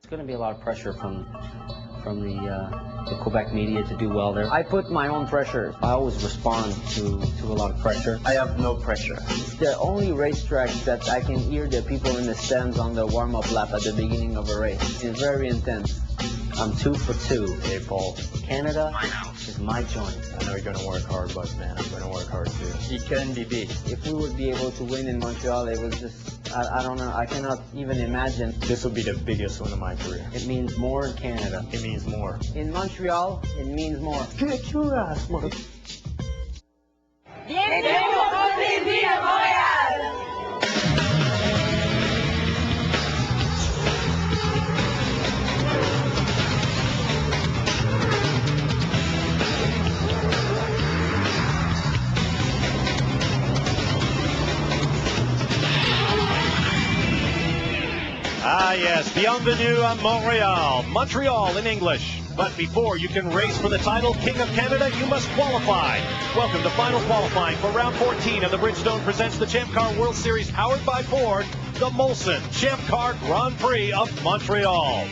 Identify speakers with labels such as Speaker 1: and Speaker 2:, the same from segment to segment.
Speaker 1: going to be a lot of pressure from the Quebec media to do well there. I put my own pressure. I always respond to a lot of pressure.
Speaker 2: I have no pressure.
Speaker 1: It's the only racetrack that I can hear the people in the stands on the warm-up lap at the beginning of a race. It's very intense. I'm 2 for 2.
Speaker 2: Hey, Paul.
Speaker 1: Canada is my joint.
Speaker 2: I know you're going to work hard, but man, I'm going to work hard too. You couldn't be beat.
Speaker 1: If we would be able to win in Montreal, it was just, I don't know, I cannot even imagine.
Speaker 2: This will be the biggest win of my career.
Speaker 1: It means more in Canada.
Speaker 2: It means more.
Speaker 1: In Montreal, it means more.
Speaker 2: Get your ass, Mark.
Speaker 3: Bienvenue au Contrésie à Montréal!
Speaker 4: Ah, yes, bienvenue à Montreal. Montreal in English. But before you can race for the title King of Canada, you must qualify. Welcome to final qualifying for round 14 of the Bridgestone presents the Champcar World Series powered by Ford, the Molson Champcar Grand Prix of Montreal.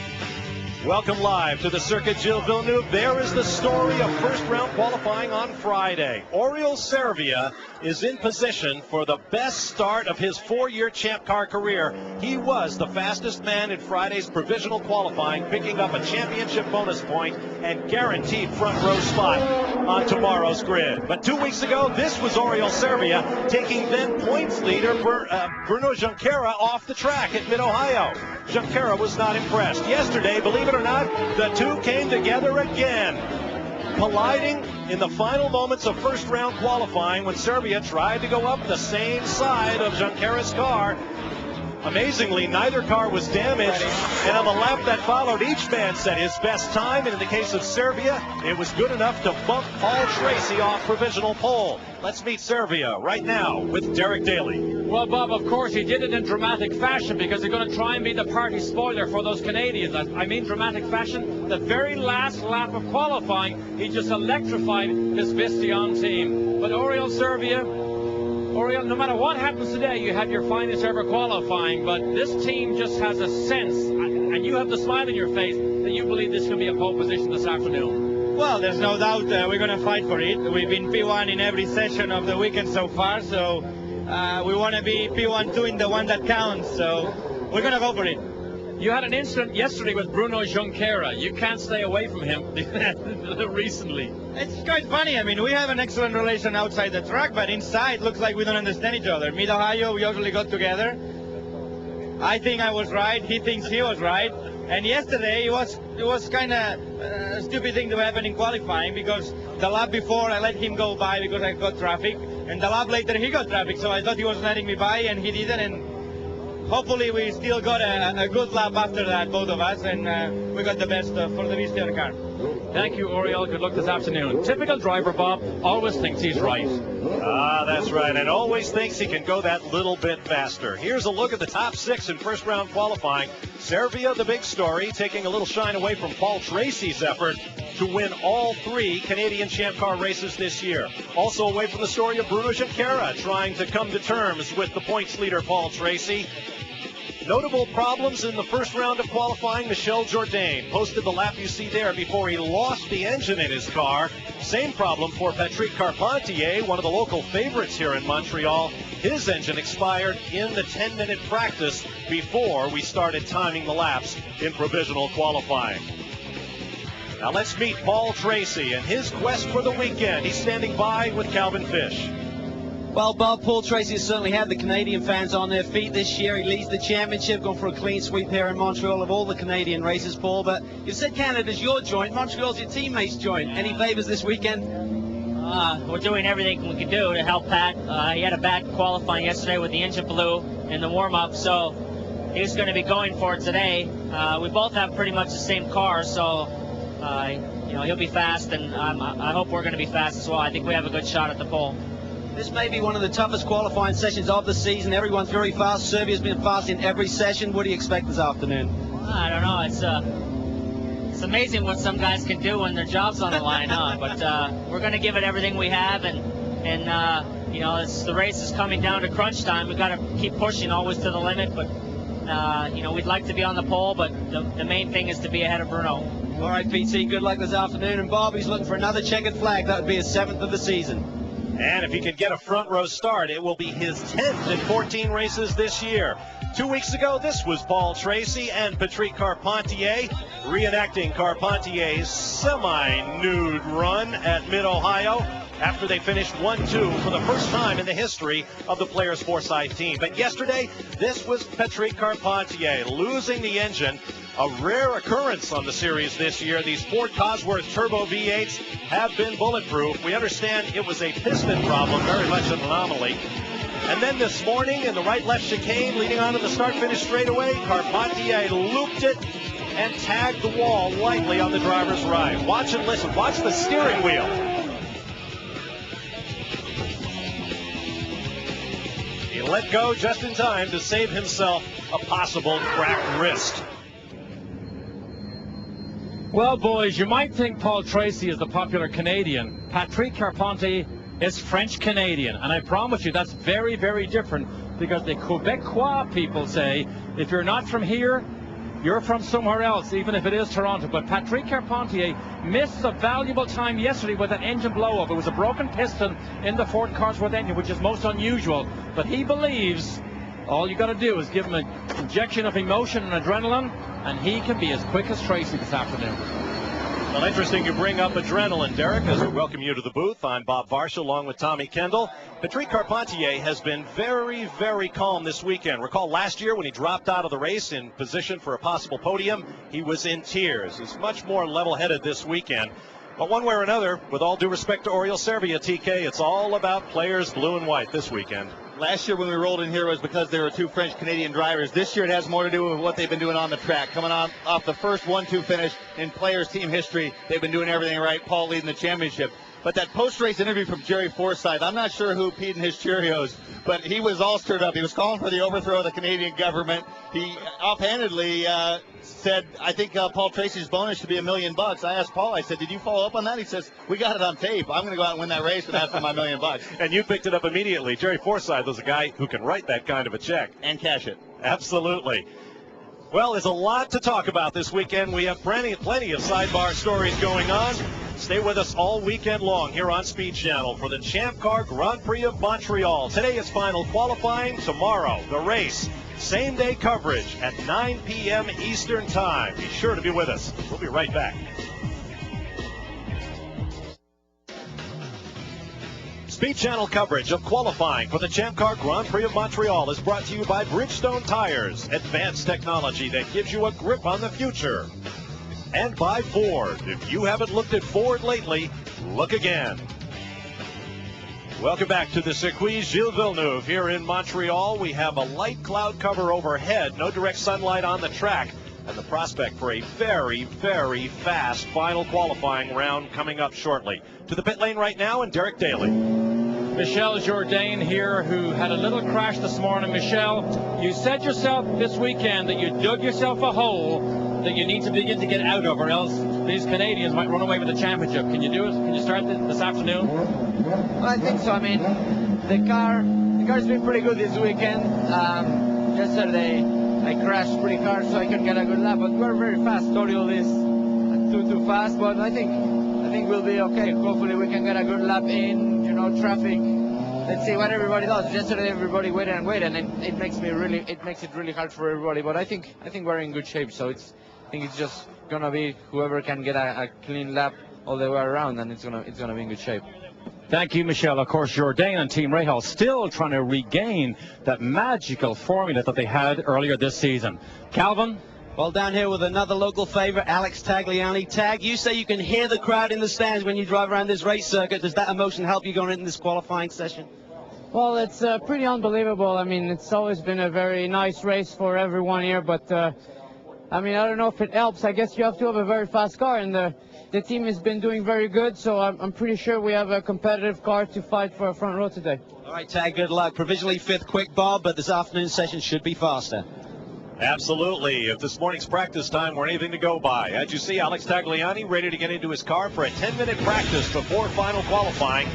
Speaker 4: Welcome live to the Circuit Gilles Villeneuve. There is the story of first round qualifying on Friday. Oriol Servia is in position for the best start of his 4-year Champ Car career. He was the fastest man in Friday's provisional qualifying, picking up a championship bonus point and guaranteed front row spot on tomorrow's grid. But 2 weeks ago, this was Oriol Servia taking then points leader Bruno Junqueira off the track at Mid-Ohio. Junqueira was not impressed. Yesterday, believe it or not, the two came together again, colliding in the final moments of first round qualifying when Servia tried to go up the same side of Junqueira's car. Amazingly, neither car was damaged, and on the lap that followed, each man set his best time, and in the case of Servia, it was good enough to bump Paul Tracy off provisional pole. Let's meet Servia right now with Derek Daly.
Speaker 5: Well, Bob, of course, he did it in dramatic fashion because they're going to try and be the party spoiler for those Canadians. I mean dramatic fashion. The very last lap of qualifying, he just electrified his Visteon team. But Oriol Servia, Oriol, no matter what happens today, you had your finest ever qualifying, but this team just has a sense, and you have the smile on your face, that you believe this can be a pole position this afternoon.
Speaker 6: Well, there's no doubt we're going to fight for it. We've been P1 in every session of the weekend so far, so we want to be P1-2 in the one that counts, so we're going to go for it.
Speaker 5: You had an incident yesterday with Bruno Junqueira. You can't stay away from him recently.
Speaker 6: It's quite funny. I mean, we have an excellent relation outside the track, but inside looks like we don't understand each other. Mid-Ohio, we usually got together. I think I was right. He thinks he was right. And yesterday, it was kind of a stupid thing to happen in qualifying because the lap before I let him go by because I got traffic, and the lap later he got traffic, so I thought he was letting me by, and he didn't. And hopefully we still got a good lap after that, both of us, and we got the best for the Visteon car.
Speaker 5: Thank you, Oriol. Good luck this afternoon. Typical driver, Bob, always thinks he's right.
Speaker 4: Ah, that's right, and always thinks he can go that little bit faster. Here's a look at the top 6 in first round qualifying. Servia, the big story, taking a little shine away from Paul Tracy's effort to win all 3 Canadian Champ Car races this year. Also away from the story of Bruno Junqueira trying to come to terms with the points leader Paul Tracy. Notable problems in the first round of qualifying. Michel Jourdain posted the lap you see there before he lost the engine in his car. Same problem for Patrick Carpentier, one of the local favorites here in Montreal. His engine expired in the 10-minute practice before we started timing the laps in provisional qualifying. Now let's meet Paul Tracy and his quest for the weekend. He's standing by with Calvin Fish.
Speaker 1: Well, Bob, Paul Tracy has certainly had the Canadian fans on their feet this year. He leads the championship, going for a clean sweep here in Montreal of all the Canadian races, Paul. But you said Canada's your joint, Montreal's your teammate's joint. Any favors this weekend?
Speaker 7: We're doing everything we can do to help Pat. He had a bad qualifying yesterday with the engine blew in the warm-up, so he's going to be going for it today. We both have pretty much the same car, so he'll be fast, and I hope we're going to be fast as well. I think we have a good shot at the pole.
Speaker 1: This may be one of the toughest qualifying sessions of the season. Everyone's very fast. Servia's been fast in every session. What do you expect this afternoon?
Speaker 7: I don't know. It's amazing what some guys can do when their job's on the line, huh? But we're going to give it everything we have, and the race is coming down to crunch time. We've got to keep pushing always to the limit, but You know, we'd like to be on the pole, but the main thing is to be ahead of Bruno.
Speaker 1: All right, PT, good luck this afternoon. And Bob, he's looking for another checkered flag. That would be his 7th of the season.
Speaker 4: And if he can get a front row start, it will be his 10th in 14 races this year. 2 weeks ago, this was Paul Tracy and Patrick Carpentier reenacting Carpentier's semi-nude run at Mid-Ohio after they finished 1-2 for the first time in the history of the Players Forsyth team. But yesterday, this was Patrick Carpentier losing the engine. A rare occurrence on the series this year. These Ford Cosworth Turbo V8s have been bulletproof. We understand it was a piston problem, very much an anomaly. And then this morning in the right-left chicane leading onto the start-finish straightaway, Carpentier looped it and tagged the wall lightly on the driver's right. Watch and listen. Watch the steering wheel. He let go just in time to save himself a possible cracked wrist.
Speaker 5: Well, boys, you might think Paul Tracy is the popular Canadian. Patrick Carpentier is French-Canadian, and I promise you that's very, very different, because the Quebecois people say, if you're not from here, you're from somewhere else, even if it is Toronto. But Patrick Carpentier missed a valuable time yesterday with an engine blow-up. It was a broken piston in the Ford Cosworth engine, which is most unusual. But he believes all you got to do is give him an injection of emotion and adrenaline, and he can be as quick as Tracy this afternoon.
Speaker 4: Well, interesting you bring up adrenaline, Derek, as we welcome you to the booth. I'm Bob Varsha along with Tommy Kendall. Patrick Carpentier has been very, very calm this weekend. Recall last year when he dropped out of the race in position for a possible podium, he was in tears. He's much more level-headed this weekend. But one way or another, with all due respect to Oriol Servia, TK, it's all about players blue and white this weekend.
Speaker 6: Last year when we rolled in here was because there were two French-Canadian drivers. This year it has more to do with what they've been doing on the track. Coming off the first 1-2 finish in Players team history, they've been doing everything right. Paul leading the championship. But that post-race interview from Jerry Forsyth, I'm not sure who peed in his Cheerios, but he was all stirred up. He was calling for the overthrow of the Canadian government. He offhandedly said, I think Paul Tracy's bonus should be $1 million. I asked Paul, I said, did you follow up on that? He says, we got it on tape. I'm going to go out and win that race and ask for my $1 million.
Speaker 4: And you picked it up immediately. Jerry Forsyth was a guy who can write that kind of a check.
Speaker 6: And cash it.
Speaker 4: Absolutely. Well, there's a lot to talk about this weekend. We have plenty of sidebar stories going on. Stay with us all weekend long here on Speed Channel for the Champcar Grand Prix of Montreal. Today is final qualifying. Tomorrow, the race. Same-day coverage at 9 p.m. Eastern Time. Be sure to be with us. We'll be right back. Speed Channel coverage of qualifying for the Champcar Grand Prix of Montreal is brought to you by Bridgestone Tires, advanced technology that gives you a grip on the future. And by Ford. If you haven't looked at Ford lately, look again. Welcome back to the Circuit Gilles Villeneuve here in Montreal. We have a light cloud cover overhead, no direct sunlight on the track, and the prospect for a very, very fast final qualifying round coming up shortly. To the pit lane right now, and Derek Daly.
Speaker 5: Michelle Jourdain here, who had a little crash this morning. Michelle, you said yourself this weekend that you dug yourself a hole that you need to begin to get out of, or else these Canadians might run away with the championship. Can you do it? Can you start this afternoon?
Speaker 8: Well, I think so. I mean, the car's been pretty good this weekend. Yesterday I crashed pretty hard, so I couldn't get a good lap. But we're very fast. Oriol is too fast, but I think we'll be okay. Hopefully we can get a good lap in. Traffic. Let's see what everybody does. Yesterday everybody waited, and it makes it really hard for everybody. But I think we're in good shape. So I think it's just gonna be whoever can get a clean lap all the way around, and it's gonna be in good shape.
Speaker 5: Thank you, Michelle. Of course, Jourdain and Team Rahal still trying to regain that magical formula that they had earlier this season. Calvin?
Speaker 1: Well, down here with another local favorite, Alex Tagliani. Tag, you say you can hear the crowd in the stands when you drive around this race circuit. Does that emotion help you going into this qualifying session?
Speaker 8: Well, it's pretty unbelievable. I mean, it's always been a very nice race for everyone here, but I mean, I don't know if it helps. I guess you have to have a very fast car, and the team has been doing very good, so I'm pretty sure we have a competitive car to fight for a front row today.
Speaker 1: All right, Tag, good luck. Provisionally 5th quick, Bob, but this afternoon's session should be faster.
Speaker 4: Absolutely. If this morning's practice time were anything to go by, as you see, Alex Tagliani ready to get into his car for a 10-minute practice before final qualifying.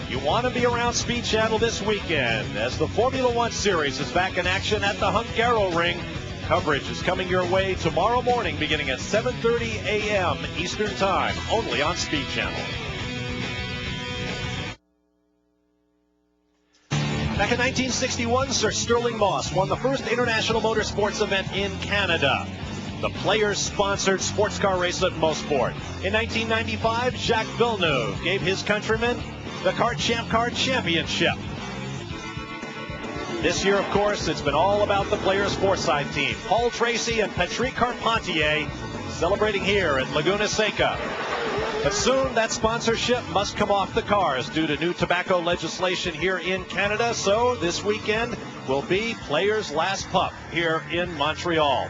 Speaker 4: You want to be around Speed Channel this weekend as the Formula One Series is back in action at the Hungaroring. Coverage is coming your way tomorrow morning beginning at 7:30 a.m. Eastern Time, only on Speed Channel. Back in 1961, Sir Sterling Moss won the first international motorsports event in Canada, the Players-sponsored sports car race at Mosport. In 1995, Jacques Villeneuve gave his countrymen the Champcar Championship. This year, of course, it's been all about the Players Foresight team. Paul Tracy and Patrick Carpentier celebrating here at Laguna Seca. But soon that sponsorship must come off the cars due to new tobacco legislation here in Canada. So this weekend will be Players' last pup here in Montreal.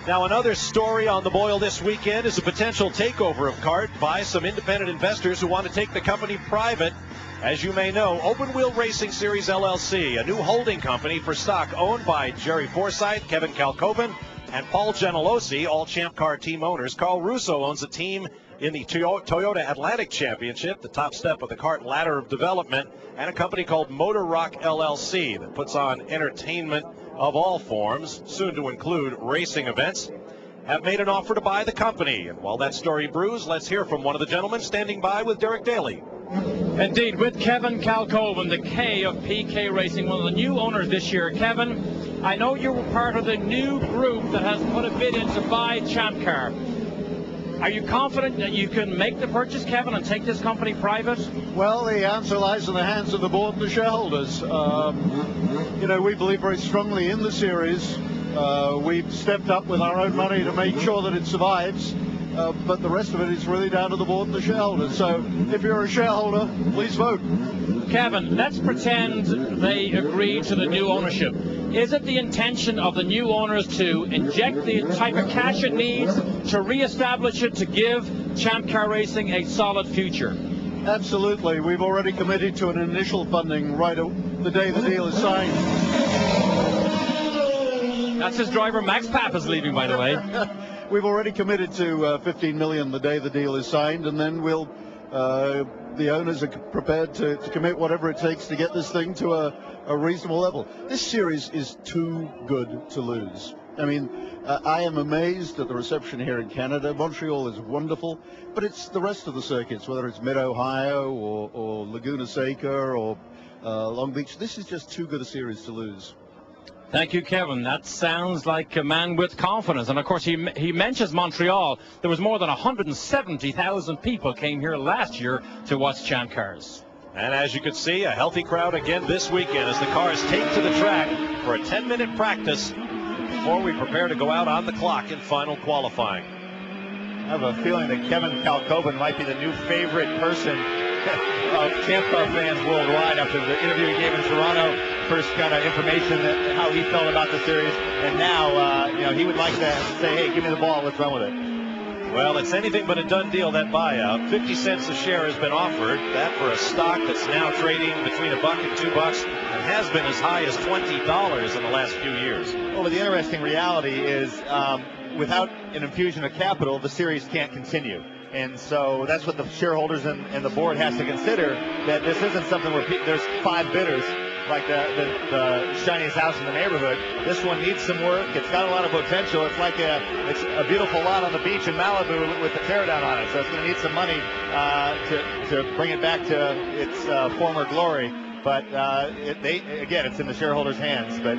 Speaker 4: Now, another story on the boil this weekend is a potential takeover of CART by some independent investors who want to take the company private. As you may know, Open Wheel Racing Series LLC, a new holding company for stock owned by Jerry Forsythe, Kevin Kalkoven, and Paul Gentilossi, all Champ Car team owners. Carl Russo owns a team in the Toyota Atlantic Championship, the top step of the CART ladder of development, and a company called Motor Rock LLC that puts on entertainment of all forms, soon to include racing events, have made an offer to buy the company. And while that story brews, let's hear from one of the gentlemen standing by with Derek Daly.
Speaker 5: Indeed, with Kevin Kalkoven, the K of PK Racing, one of the new owners this year. Kevin, I know you were part of the new group that has put a bid in to buy Champcar. Are you confident that you can make the purchase, Kevin, and take this company private?
Speaker 9: Well, the answer lies in the hands of the board and the shareholders. You know, we believe very strongly in the series. We've stepped up with our own money to make sure that it survives. But the rest of it is really down to the board and the shareholders. So if you're a shareholder, please vote.
Speaker 5: Kevin, let's pretend they agree to the new ownership. Is it the intention of the new owners to inject the type of cash it needs to reestablish it, to give Champcar Racing a solid future?
Speaker 9: Absolutely. We've already committed to an initial funding right the day the deal is signed.
Speaker 5: That's his driver, Max Pappas, leaving, by the way.
Speaker 9: We've already committed to $15 million the day the deal is signed, and then we'll the owners are prepared to commit whatever it takes to get this thing to a reasonable level. This series is too good to lose. I mean, I am amazed at the reception here in Canada. Montreal is wonderful, but it's the rest of the circuits, whether it's Mid-Ohio or Laguna Seca or Long Beach. This is just too good a series to lose.
Speaker 5: Thank you, Kevin. That sounds like a man with confidence. And, of course, he mentions Montreal. There was more than 170,000 people came here last year to watch Champ Cars.
Speaker 4: And as you can see, a healthy crowd again this weekend as the cars take to the track for a 10-minute practice before we prepare to go out on the clock in final qualifying.
Speaker 10: I have a feeling that Kevin Kalkoven might be the new favorite person of Champ Car fans worldwide after the interview he gave in Toronto. First kind of information that how he felt about the series, and now you know, he would like to say, hey, give me the ball, let's run with it.
Speaker 4: Well, it's anything but a done deal, that buyout. 50 cents a share has been offered. That for a stock that's now trading between $1 and $2 and has been as high as $20 in the last few years.
Speaker 10: Well, but the interesting reality is without an infusion of capital, the series can't continue. And so that's what the shareholders and the board has to consider, that this isn't something where there's 5 bidders like the shiniest house in the neighborhood. This one needs some work. It's got a lot of potential. It's like it's a beautiful lot on the beach in Malibu with the teardown on it. So it's going to need some money to bring it back to its former glory. But again, it's in the shareholders' hands. But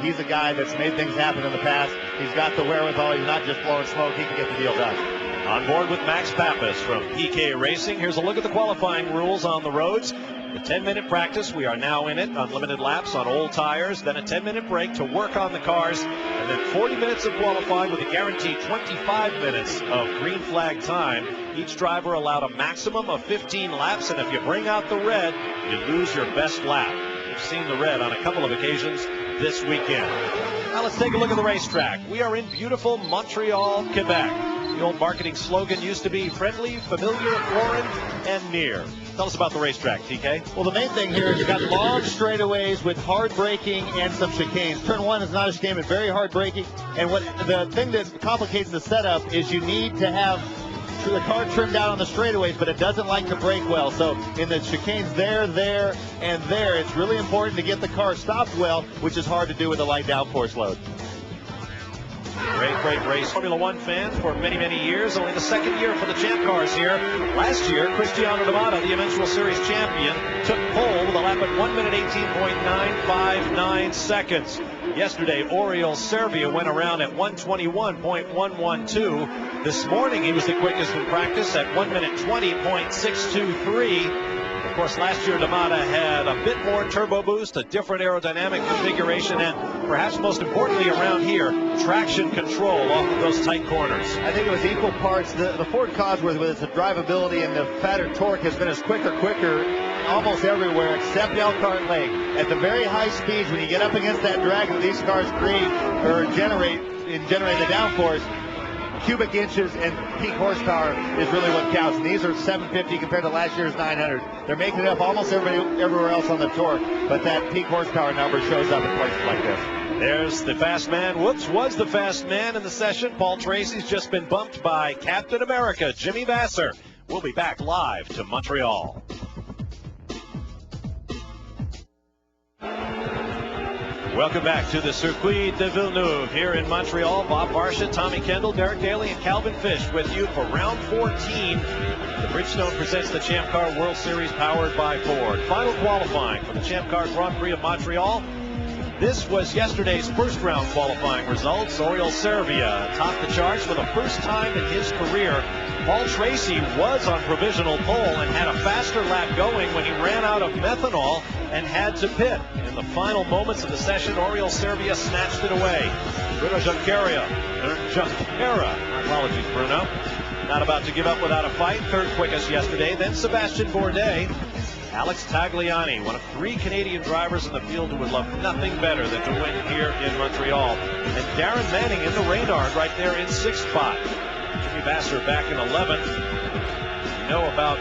Speaker 10: he's a guy that's made things happen in the past. He's got the wherewithal. He's not just blowing smoke. He can get the deal done.
Speaker 4: On board with Max Pappas from PK Racing. Here's a look at the qualifying rules on the roads. The 10-minute practice, we are now in it, unlimited laps on old tires, then a 10-minute break to work on the cars, and then 40 minutes of qualifying with a guaranteed 25 minutes of green flag time. Each driver allowed a maximum of 15 laps, and if you bring out the red, you lose your best lap. We've seen the red on a couple of occasions this weekend. Now let's take a look at the racetrack. We are in beautiful Montreal, Quebec. The old marketing slogan used to be friendly, familiar, foreign, and near. Tell us about the racetrack, TK.
Speaker 10: Well, the main thing here is you've got long straightaways with hard braking and some chicanes. Turn 1 is not a chicane, but very hard braking. And what the thing that complicates the setup is you need to have the car trimmed out on the straightaways, but it doesn't like to brake well. So in the chicanes there, and there, it's really important to get the car stopped well, which is hard to do with a light downforce load.
Speaker 4: Great race. Formula One fan for many, many years. Only the second year for the Champ Cars here. Last year, Cristiano Ronaldo, the eventual series champion, took pole with a lap at 1 minute 18.959 seconds. Yesterday, Oriol Servia went around at 121.112. This morning, he was the quickest in practice at 1 minute 20.623. Of course, last year, D'Amata had a bit more turbo boost, a different aerodynamic configuration, and perhaps most importantly around here, traction control off of those tight corners.
Speaker 10: I think it was equal parts. The Ford Cosworth, with its drivability and the fatter torque, has been as quicker almost everywhere except Elkhart Lake. At the very high speeds, when you get up against that drag that these cars create or generate the downforce, cubic inches and peak horsepower is really what counts. And these are 750 compared to last year's 900. They're making it up almost everywhere else on the torque, but that peak horsepower number shows up in places like this.
Speaker 4: There's the fast man. Was the fast man in the session. Paul Tracy's just been bumped by Captain America, Jimmy Vasser. We'll be back live to Montreal. Welcome back to the Circuit de Villeneuve here in Montreal. Bob Barsha, Tommy Kendall, Derek Daly, and Calvin Fish with you for round 14. The Bridgestone presents the Champ Car World Series powered by Ford. Final qualifying for the Champ Car Grand Prix of Montreal. This was yesterday's first round qualifying results. Oriol Servia topped the charts for the first time in his career. Paul Tracy was on provisional pole and had a faster lap going when he ran out of methanol and had to pit. In the final moments of the session, Oriol Servia snatched it away. Bruno Junqueira, apologies Bruno, not about to give up without a fight. Third quickest yesterday. Then Sebastian Bourdais. Alex Tagliani, one of 3 Canadian drivers in the field who would love nothing better than to win here in Montreal. And Darren Manning in the Reynard right there in 6th spot. Jimmy Vasser back in 11th. You know about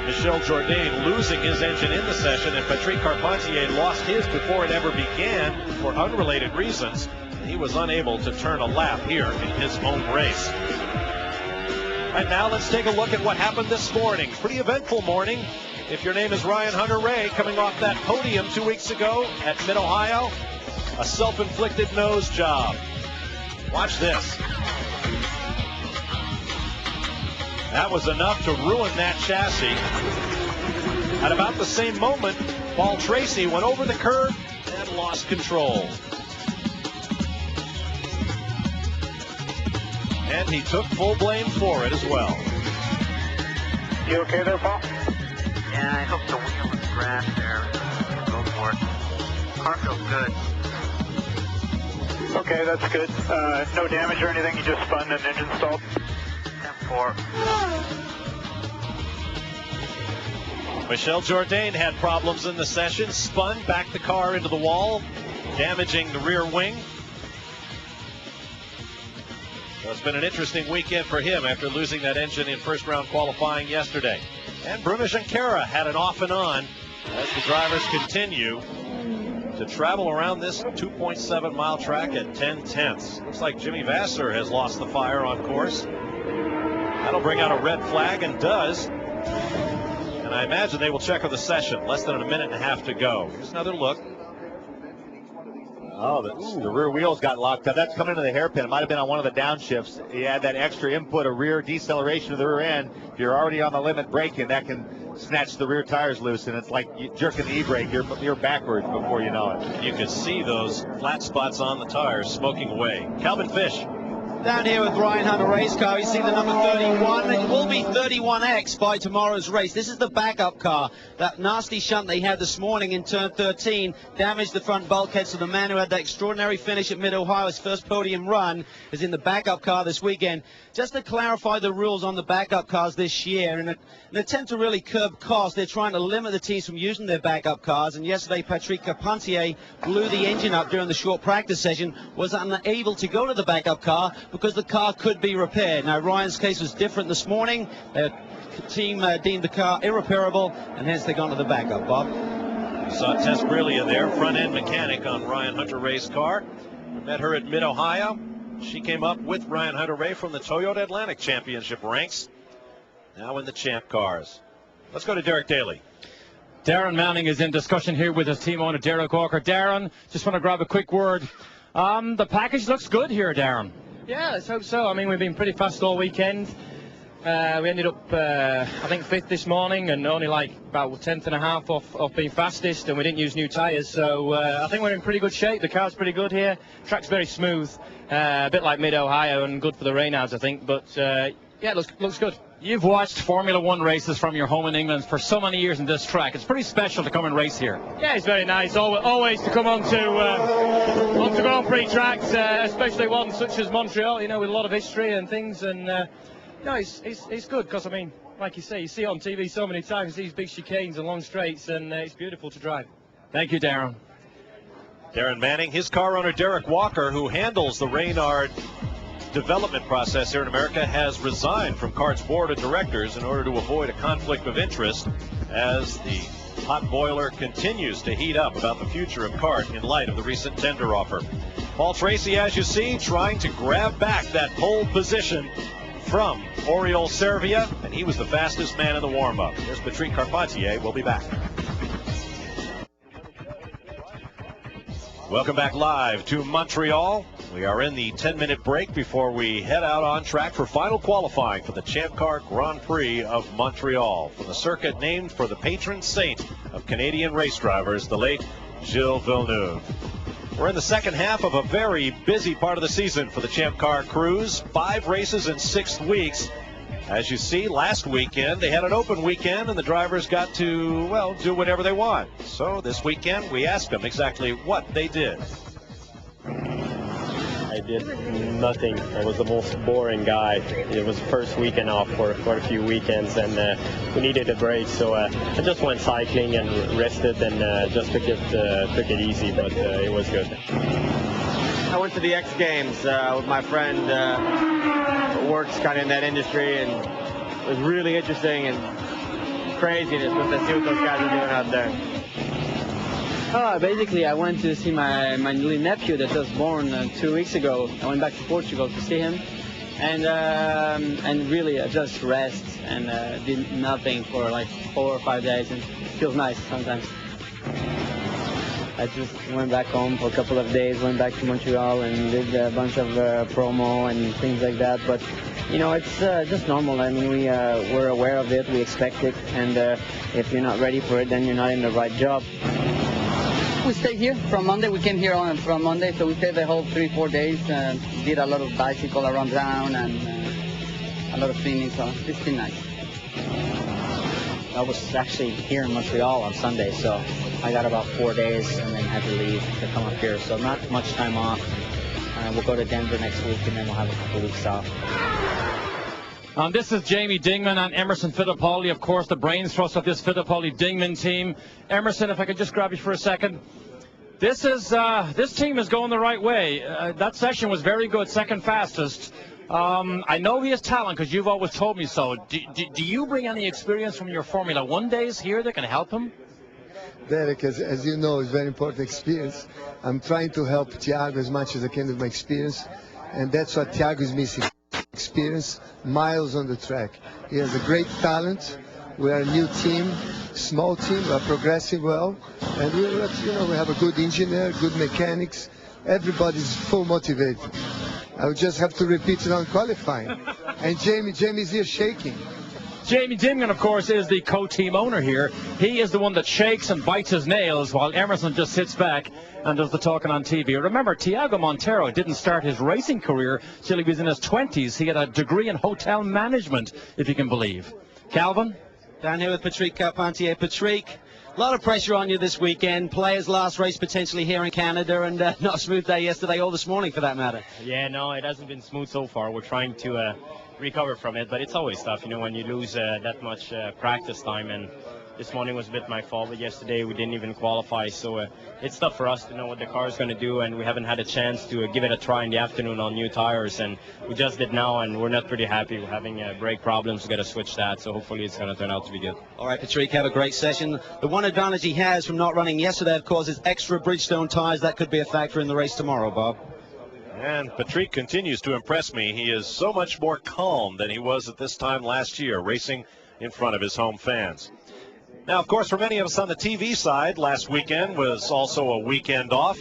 Speaker 4: Michel Jourdain losing his engine in the session, and Patrick Carpentier lost his before it ever began for unrelated reasons. He was unable to turn a lap here in his home race. And now let's take a look at what happened this morning. Pretty eventful morning. If your name is Ryan Hunter-Reay, coming off that podium 2 weeks ago at Mid-Ohio, a self-inflicted nose job. Watch this. That was enough to ruin that chassis. At about the same moment, Paul Tracy went over the curb and lost control. And he took full blame for it as well.
Speaker 11: You okay there, Paul?
Speaker 12: Yeah, I hope the wheel is grass there. Go for it. Car feels good.
Speaker 11: Okay, that's good. No damage or anything. You just spun and engine stalled.
Speaker 12: Step 4.
Speaker 4: Michel Jourdain had problems in the session, spun, backed the car into the wall, damaging the rear wing. So it's been an interesting weekend for him after losing that engine in first round qualifying yesterday. And Bruno Junqueira had an off and on as the drivers continue to travel around this 2.7 mile track at 10/10. Looks like Jimmy Vasser has lost the fire on course. That'll bring out a red flag, and does. And I imagine they will check on the session. Less than a minute and a half to go. Here's another look.
Speaker 10: Oh, the rear wheels got locked up. That's coming into the hairpin. It might have been on one of the downshifts. You had that extra input, a rear deceleration of the rear end. If you're already on the limit braking, that can snatch the rear tires loose, and it's like jerking the e-brake. You're backwards before you know it.
Speaker 4: You can see those flat spots on the tires smoking away. Calvin Fish.
Speaker 1: Down here with Ryan Hunter race car, you see the number 31. It will be 31X by tomorrow's race. This is the backup car. That nasty shunt they had this morning in turn 13 damaged the front bulkhead, so the man who had that extraordinary finish at Mid-Ohio's first podium run is in the backup car this weekend. Just to clarify the rules on the backup cars this year, in an attempt to really curb costs, they're trying to limit the teams from using their backup cars. And yesterday, Patrick Carpentier blew the engine up during the short practice session, was unable to go to the backup car because the car could be repaired. Now, Ryan's case was different this morning. The team deemed the car irreparable, and hence they've gone to the backup, Bob.
Speaker 4: You saw Tess Brillia there, front-end mechanic on Ryan Hunter-Reay's car. We met her at Mid-Ohio. She came up with Ryan Hunter-Reay from the Toyota Atlantic Championship ranks. now in the Champ cars. Let's go to Derek Daly.
Speaker 5: Darren Manning is in discussion here with his team owner, Derek Walker. Darren, just want to grab a quick word. The package looks good here, Darren.
Speaker 13: Yeah, let's hope so. I mean, we've been pretty fast all weekend. We ended up, I think, 5th this morning and only like about 10th and a half off being fastest, and we didn't use new tyres. So I think we're in pretty good shape. The car's pretty good here. Track's very smooth, a bit like Mid-Ohio and good for the rainouts, I think. But yeah, it looks good.
Speaker 5: You've watched Formula One races from your home in England for so many years in this track. It's pretty special to come and race here.
Speaker 13: Yeah, it's very nice. Always to come onto Grand Prix tracks, especially one such as Montreal, you know, with a lot of history and things. And no, it's good because, I mean, like you say, you see it on TV so many times, these big chicanes and long straights, and it's beautiful to drive.
Speaker 5: Thank you, Darren.
Speaker 4: Darren Manning, his car owner Derek Walker, who handles the Reynard development process here in America, has resigned from CART's board of directors in order to avoid a conflict of interest as the hot boiler continues to heat up about the future of CART in light of the recent tender offer. Paul Tracy, as you see, trying to grab back that pole position from Oriol Servia, and he was the fastest man in the warm-up. There's Patrick Carpentier. We'll be back. Welcome back live to Montreal. We are in the 10-minute break before we head out on track for final qualifying for the Champcar Grand Prix of Montreal, from the circuit named for the patron saint of Canadian race drivers, the late Gilles Villeneuve. We're in the second half of a very busy part of the season for the Champcar crews. 5 races in 6 weeks. As you see, last weekend they had an open weekend and the drivers got to, well, do whatever they want. So this weekend we asked them exactly what they did.
Speaker 14: I did nothing. I was the most boring guy. It was the first weekend off for quite a few weekends, and we needed a break, so I just went cycling and rested and just took it easy, but it was good.
Speaker 15: I went to the X Games with my friend who works kind of in that industry, and it was really interesting and craziness to see what those guys are doing out there.
Speaker 8: Basically, I went to see my little nephew that was born 2 weeks ago. I went back to Portugal to see him, and really just rest and did nothing for like 4 or 5 days, and it feels nice sometimes. I just went back home for a couple of days, went back to Montreal and did a bunch of promo and things like that. But you know, it's just normal. I mean, we're aware of it, we expect it, and if you're not ready for it, then you're not in the right job.
Speaker 16: We stayed here from Monday. We came here from Monday, so we stayed the whole 3-4 days. Did a lot of bicycle around town and a lot of swimming, so it's been nice.
Speaker 17: I was actually here in Montreal on Sunday, so I got about 4 days and then had to leave to come up here. So not much time off. We'll go to Denver next week, and then we'll have a couple weeks off.
Speaker 5: This is Jamie Dingman and Emerson Fittipaldi, of course, the brains trust of this Fittipaldi-Dingman team. Emerson, if I could just grab you for a second. This team is going the right way. That session was very good, second fastest. I know he has talent because you've always told me so. Do you bring any experience from your Formula One days here that can help him?
Speaker 18: Derek, as you know, is very important experience. I'm trying to help Thiago as much as I can with my experience, and that's what Thiago is missing. Experience, miles on the track. He has a great talent. We are a new team, small team. We are progressing well, and we have a good engineer, good mechanics. Everybody's full motivated. I would just have to repeat it on qualifying. And Jamie's here shaking.
Speaker 5: Jamie Dingman, of course, is the co-team owner here. He is the one that shakes and bites his nails while Emerson just sits back and does the talking on TV. Remember, Tiago Monteiro didn't start his racing career till he was in his 20s. He had a degree in hotel management, if you can believe. Calvin?
Speaker 1: Down here with Patrick Carpentier. Patrick, a lot of pressure on you this weekend. Players' last race potentially here in Canada, and not a smooth day yesterday or this morning for that matter.
Speaker 14: Yeah, no, it hasn't been smooth so far. We're trying to recover from it, but it's always tough, you know, when you lose that much practice time. And this morning was a bit my fault, but yesterday we didn't even qualify, so it's tough for us to know what the car is going to do, and we haven't had a chance to give it a try in the afternoon on new tires, and we just did now, and we're not pretty happy. We're having brake problems. We've got to switch that, so hopefully it's going to turn out to be good.
Speaker 1: All right, Patrick, have a great session. The one advantage he has from not running yesterday, of course, is extra Bridgestone tires. That could be a factor in the race tomorrow, Bob.
Speaker 4: And Patrick continues to impress me. He is so much more calm than he was at this time last year, racing in front of his home fans. Now, of course, for many of us on the TV side, last weekend was also a weekend off.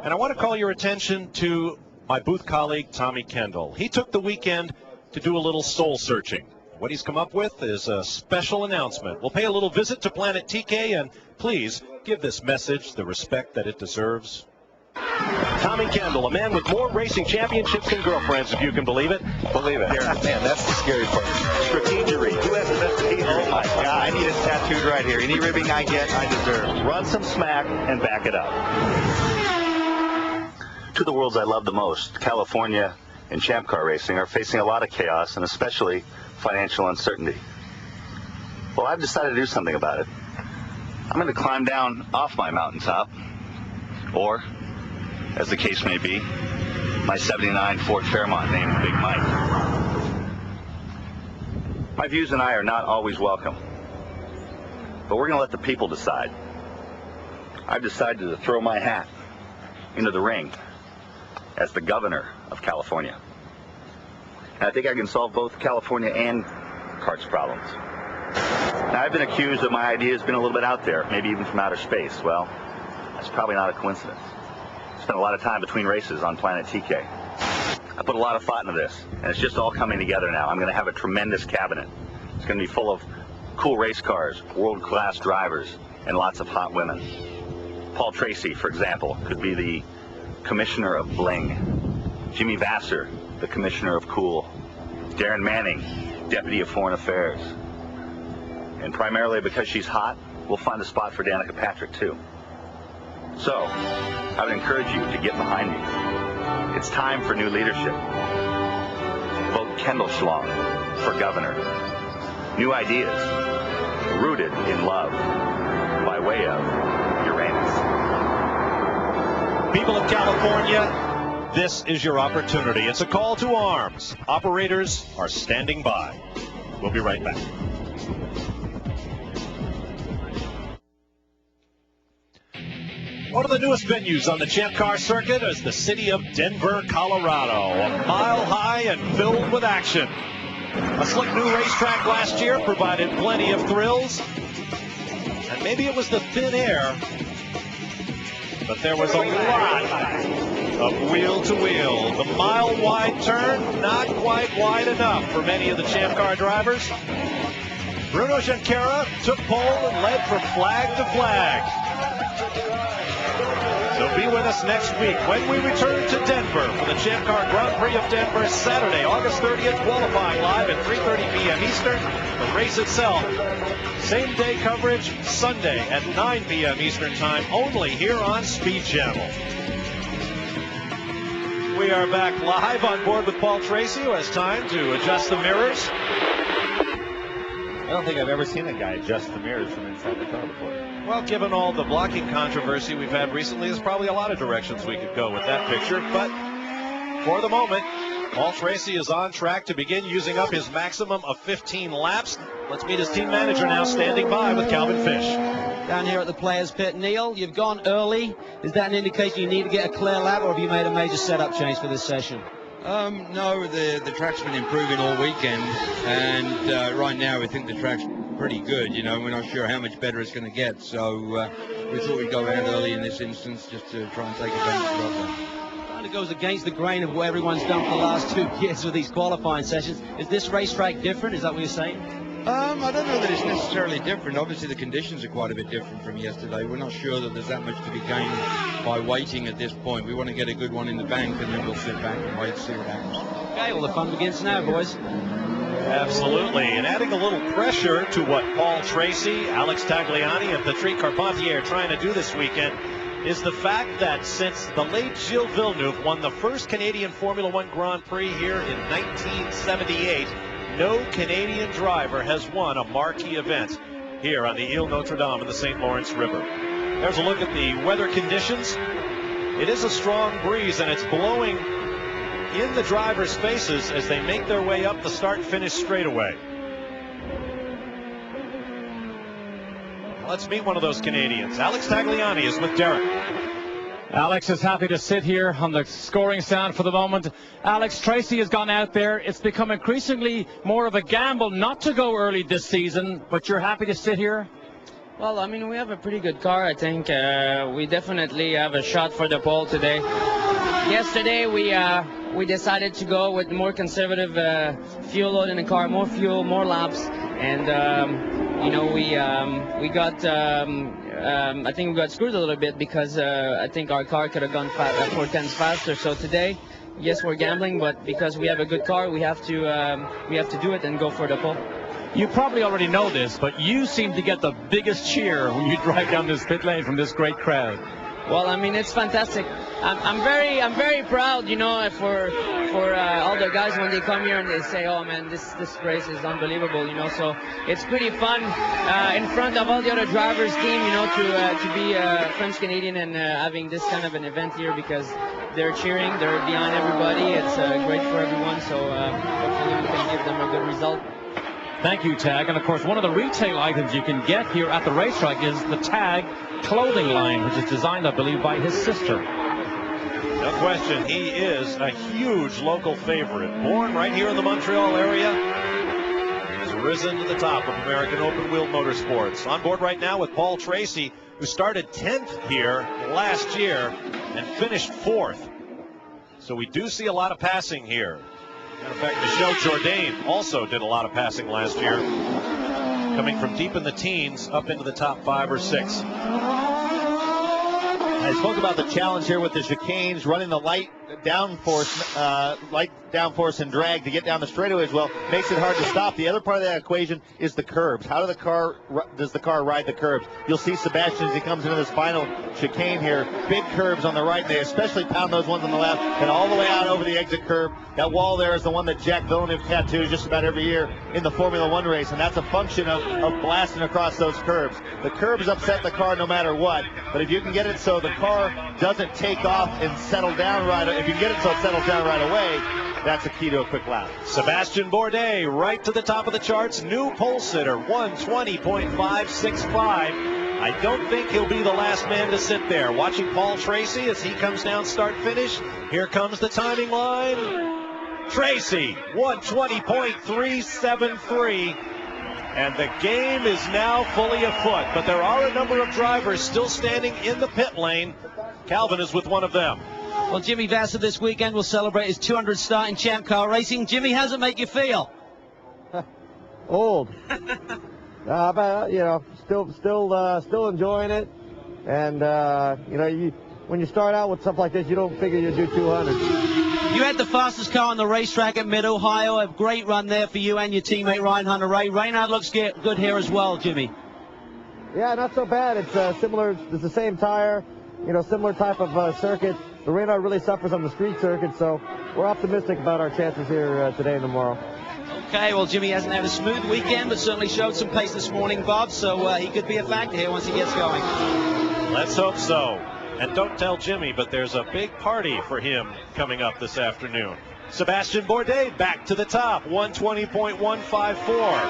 Speaker 4: And I want to call your attention to my booth colleague, Tommy Kendall. He took the weekend to do a little soul searching. What he's come up with is a special announcement. We'll pay a little visit to Planet TK, and please give this message the respect that it deserves. Tommy Kendall, a man with more racing championships than girlfriends, if you can believe it.
Speaker 10: Believe it.
Speaker 4: Yeah, man, that's the scary part. Strategery. Who has the best strategery?
Speaker 10: Oh my God, I need it tattooed right here. Any ribbing I get, I deserve.
Speaker 4: Run some smack and back it up.
Speaker 19: Two of the worlds I love the most, California and Champcar racing, are facing a lot of chaos and especially financial uncertainty. Well, I've decided to do something about it. I'm going to climb down off my mountaintop, or, as the case may be, my 79 Ford Fairmont named Big Mike. My views and I are not always welcome, but we're going to let the people decide. I've decided to throw my hat into the ring as the governor of California. And I think I can solve both California and CART's problems. Now, I've been accused that my idea has been a little bit out there, maybe even from outer space. Well, that's probably not a coincidence. I spent a lot of time between races on Planet TK. I put a lot of thought into this, and it's just all coming together now. I'm going to have a tremendous cabinet. It's going to be full of cool race cars, world-class drivers, and lots of hot women. Paul Tracy, for example, could be the commissioner of bling. Jimmy Vassar, the commissioner of cool. Darren Manning, deputy of foreign affairs. And primarily because she's hot, we'll find a spot for Danica Patrick, too. So, I would encourage you to get behind me. It's time for new leadership. Vote Kendall Schlong for governor. New ideas, rooted in love, by way of Uranus.
Speaker 4: People of California, this is your opportunity. It's a call to arms. Operators are standing by. We'll be right back. One of the newest venues on the Champcar circuit is the city of Denver, Colorado. A mile high and filled with action. A slick new racetrack last year provided plenty of thrills. And maybe it was the thin air, but there was a lot of wheel-to-wheel. The mile-wide turn, not quite wide enough for many of the Champcar drivers. Bruno Junqueira took pole and led from flag to flag. So be with us next week when we return to Denver for the Champcar Grand Prix of Denver, Saturday, August 30th, qualifying live at 3:30 p.m. Eastern. The race itself, same day coverage, Sunday at 9 p.m. Eastern time, only here on Speed Channel. We are back live on board with Paul Tracy, who has time to adjust the mirrors.
Speaker 10: I don't think I've ever seen a guy adjust the mirrors from inside the car before.
Speaker 4: Well, given all the blocking controversy we've had recently, there's probably a lot of directions we could go with that picture. But for the moment, Paul Tracy is on track to begin using up his maximum of 15 laps. Let's meet his team manager now, standing by with Calvin Fish.
Speaker 1: Down here at the players' pit, Neil, you've gone early. Is that an indication you need to get a clear lap, or have you made a major setup change for this session?
Speaker 20: No, the track's been improving all weekend, and right now we think the track's pretty good. You know, we're not sure how much better it's going to get, so we thought we'd go out early in this instance just to try and take advantage of that.
Speaker 1: Kind of goes against the grain of what everyone's done for the last 2 years with these qualifying sessions. Is this racetrack different? Is that what you're saying?
Speaker 20: I don't know that it's necessarily different. Obviously, the conditions are quite a bit different from yesterday. We're not sure that there's that much to be gained by waiting at this point. We want to get a good one in the bank, and then we'll sit back and wait to see what happens.
Speaker 1: Okay, well, the fun begins now, boys.
Speaker 4: Absolutely, and adding a little pressure to what Paul Tracy, Alex Tagliani, and Patrick Carpentier are trying to do this weekend is the fact that since the late Gilles Villeneuve won the first Canadian Formula One Grand Prix here in 1978, no Canadian driver has won a marquee event here on the Ile Notre Dame in the St. Lawrence River. There's a look at the weather conditions. It is a strong breeze, and it's blowing in the drivers' faces as they make their way up the start-finish straightaway. Let's meet one of those Canadians. Alex Tagliani is with Derek.
Speaker 5: Alex is happy to sit here on the scoring stand for the moment. Alex, Tracy has gone out there. It's become increasingly more of a gamble not to go early this season, but you're happy to sit here?
Speaker 8: Well, I mean, we have a pretty good car. I think we definitely have a shot for the pole today. Yesterday, we decided to go with more conservative fuel load in the car, more fuel, more laps, and you know, we got. I think we got screwed a little bit because I think our car could have gone 4 tenths faster. So today, yes, we're gambling, but because we have a good car, we have to do it and go for the pole.
Speaker 5: You probably already know this, but you seem to get the biggest cheer when you drive down this pit lane from this great crowd.
Speaker 8: Well, I mean, it's fantastic. I'm very proud, you know, for all the guys when they come here and they say, oh man, this race is unbelievable, you know. So it's pretty fun in front of all the other drivers' team, you know, to be French Canadian and having this kind of an event here because they're cheering, they're behind everybody. It's great for everyone. So hopefully we can give them a good result.
Speaker 5: Thank you, Tag. And of course, one of the retail items you can get here at the racetrack is the Tag clothing line, which is designed, I believe, by his sister.
Speaker 4: No question, he is a huge local favorite. Born right here in the Montreal area, he has risen to the top of American Open Wheel Motorsports. On board right now with Paul Tracy, who started 10th here last year and finished 4th. So we do see a lot of passing here. Matter of fact, Michel Jourdain also did a lot of passing last year, coming from deep in the teens up into the top 5 or 6.
Speaker 10: I spoke about the challenge here with the chicanes, running the light downforce and drag to get down the straightaways. Well, makes it hard to stop. The other part of that equation is the curbs. How does the car ride the curbs? You'll see Sebastian as he comes into this final chicane here. Big curbs on the right, and they especially pound those ones on the left and all the way out over the exit curb. That wall there is the one that Jack Villeneuve tattoos just about every year in the Formula One race, and that's a function of blasting across those curbs. The curbs upset the car no matter what, but if you can get it so the car doesn't take off and settle down if you can get it so it settles down right away, that's a key to a quick lap.
Speaker 4: Sebastian Bourdais right to the top of the charts. New pole sitter, 1:20.565. I don't think he'll be the last man to sit there. Watching Paul Tracy as he comes down start finish. Here comes the timing line. Tracy, 1:20.373. And the game is now fully afoot. But there are a number of drivers still standing in the pit lane. Calvin is with one of them.
Speaker 1: Well, Jimmy Vasser this weekend will celebrate his 200th start in Champcar Racing. Jimmy, how's it make you feel?
Speaker 15: Old. But, you know, still enjoying it. And, you know, when you start out with something like this, you don't figure you'll do 200.
Speaker 1: You had the fastest car on the racetrack at Mid-Ohio. A great run there for you and your teammate Ryan Hunter-Ray. Reynard looks good here as well, Jimmy.
Speaker 15: Yeah, not so bad. It's similar. It's the same tire, you know, similar type of circuit. But Reynard really suffers on the street circuit, so we're optimistic about our chances here today and tomorrow.
Speaker 1: Okay, well, Jimmy hasn't had a smooth weekend, but certainly showed some pace this morning, Bob, so he could be a factor here once he gets going.
Speaker 4: Let's hope so. And don't tell Jimmy, but there's a big party for him coming up this afternoon. Sebastian Bourdais back to the top, 1:20.154.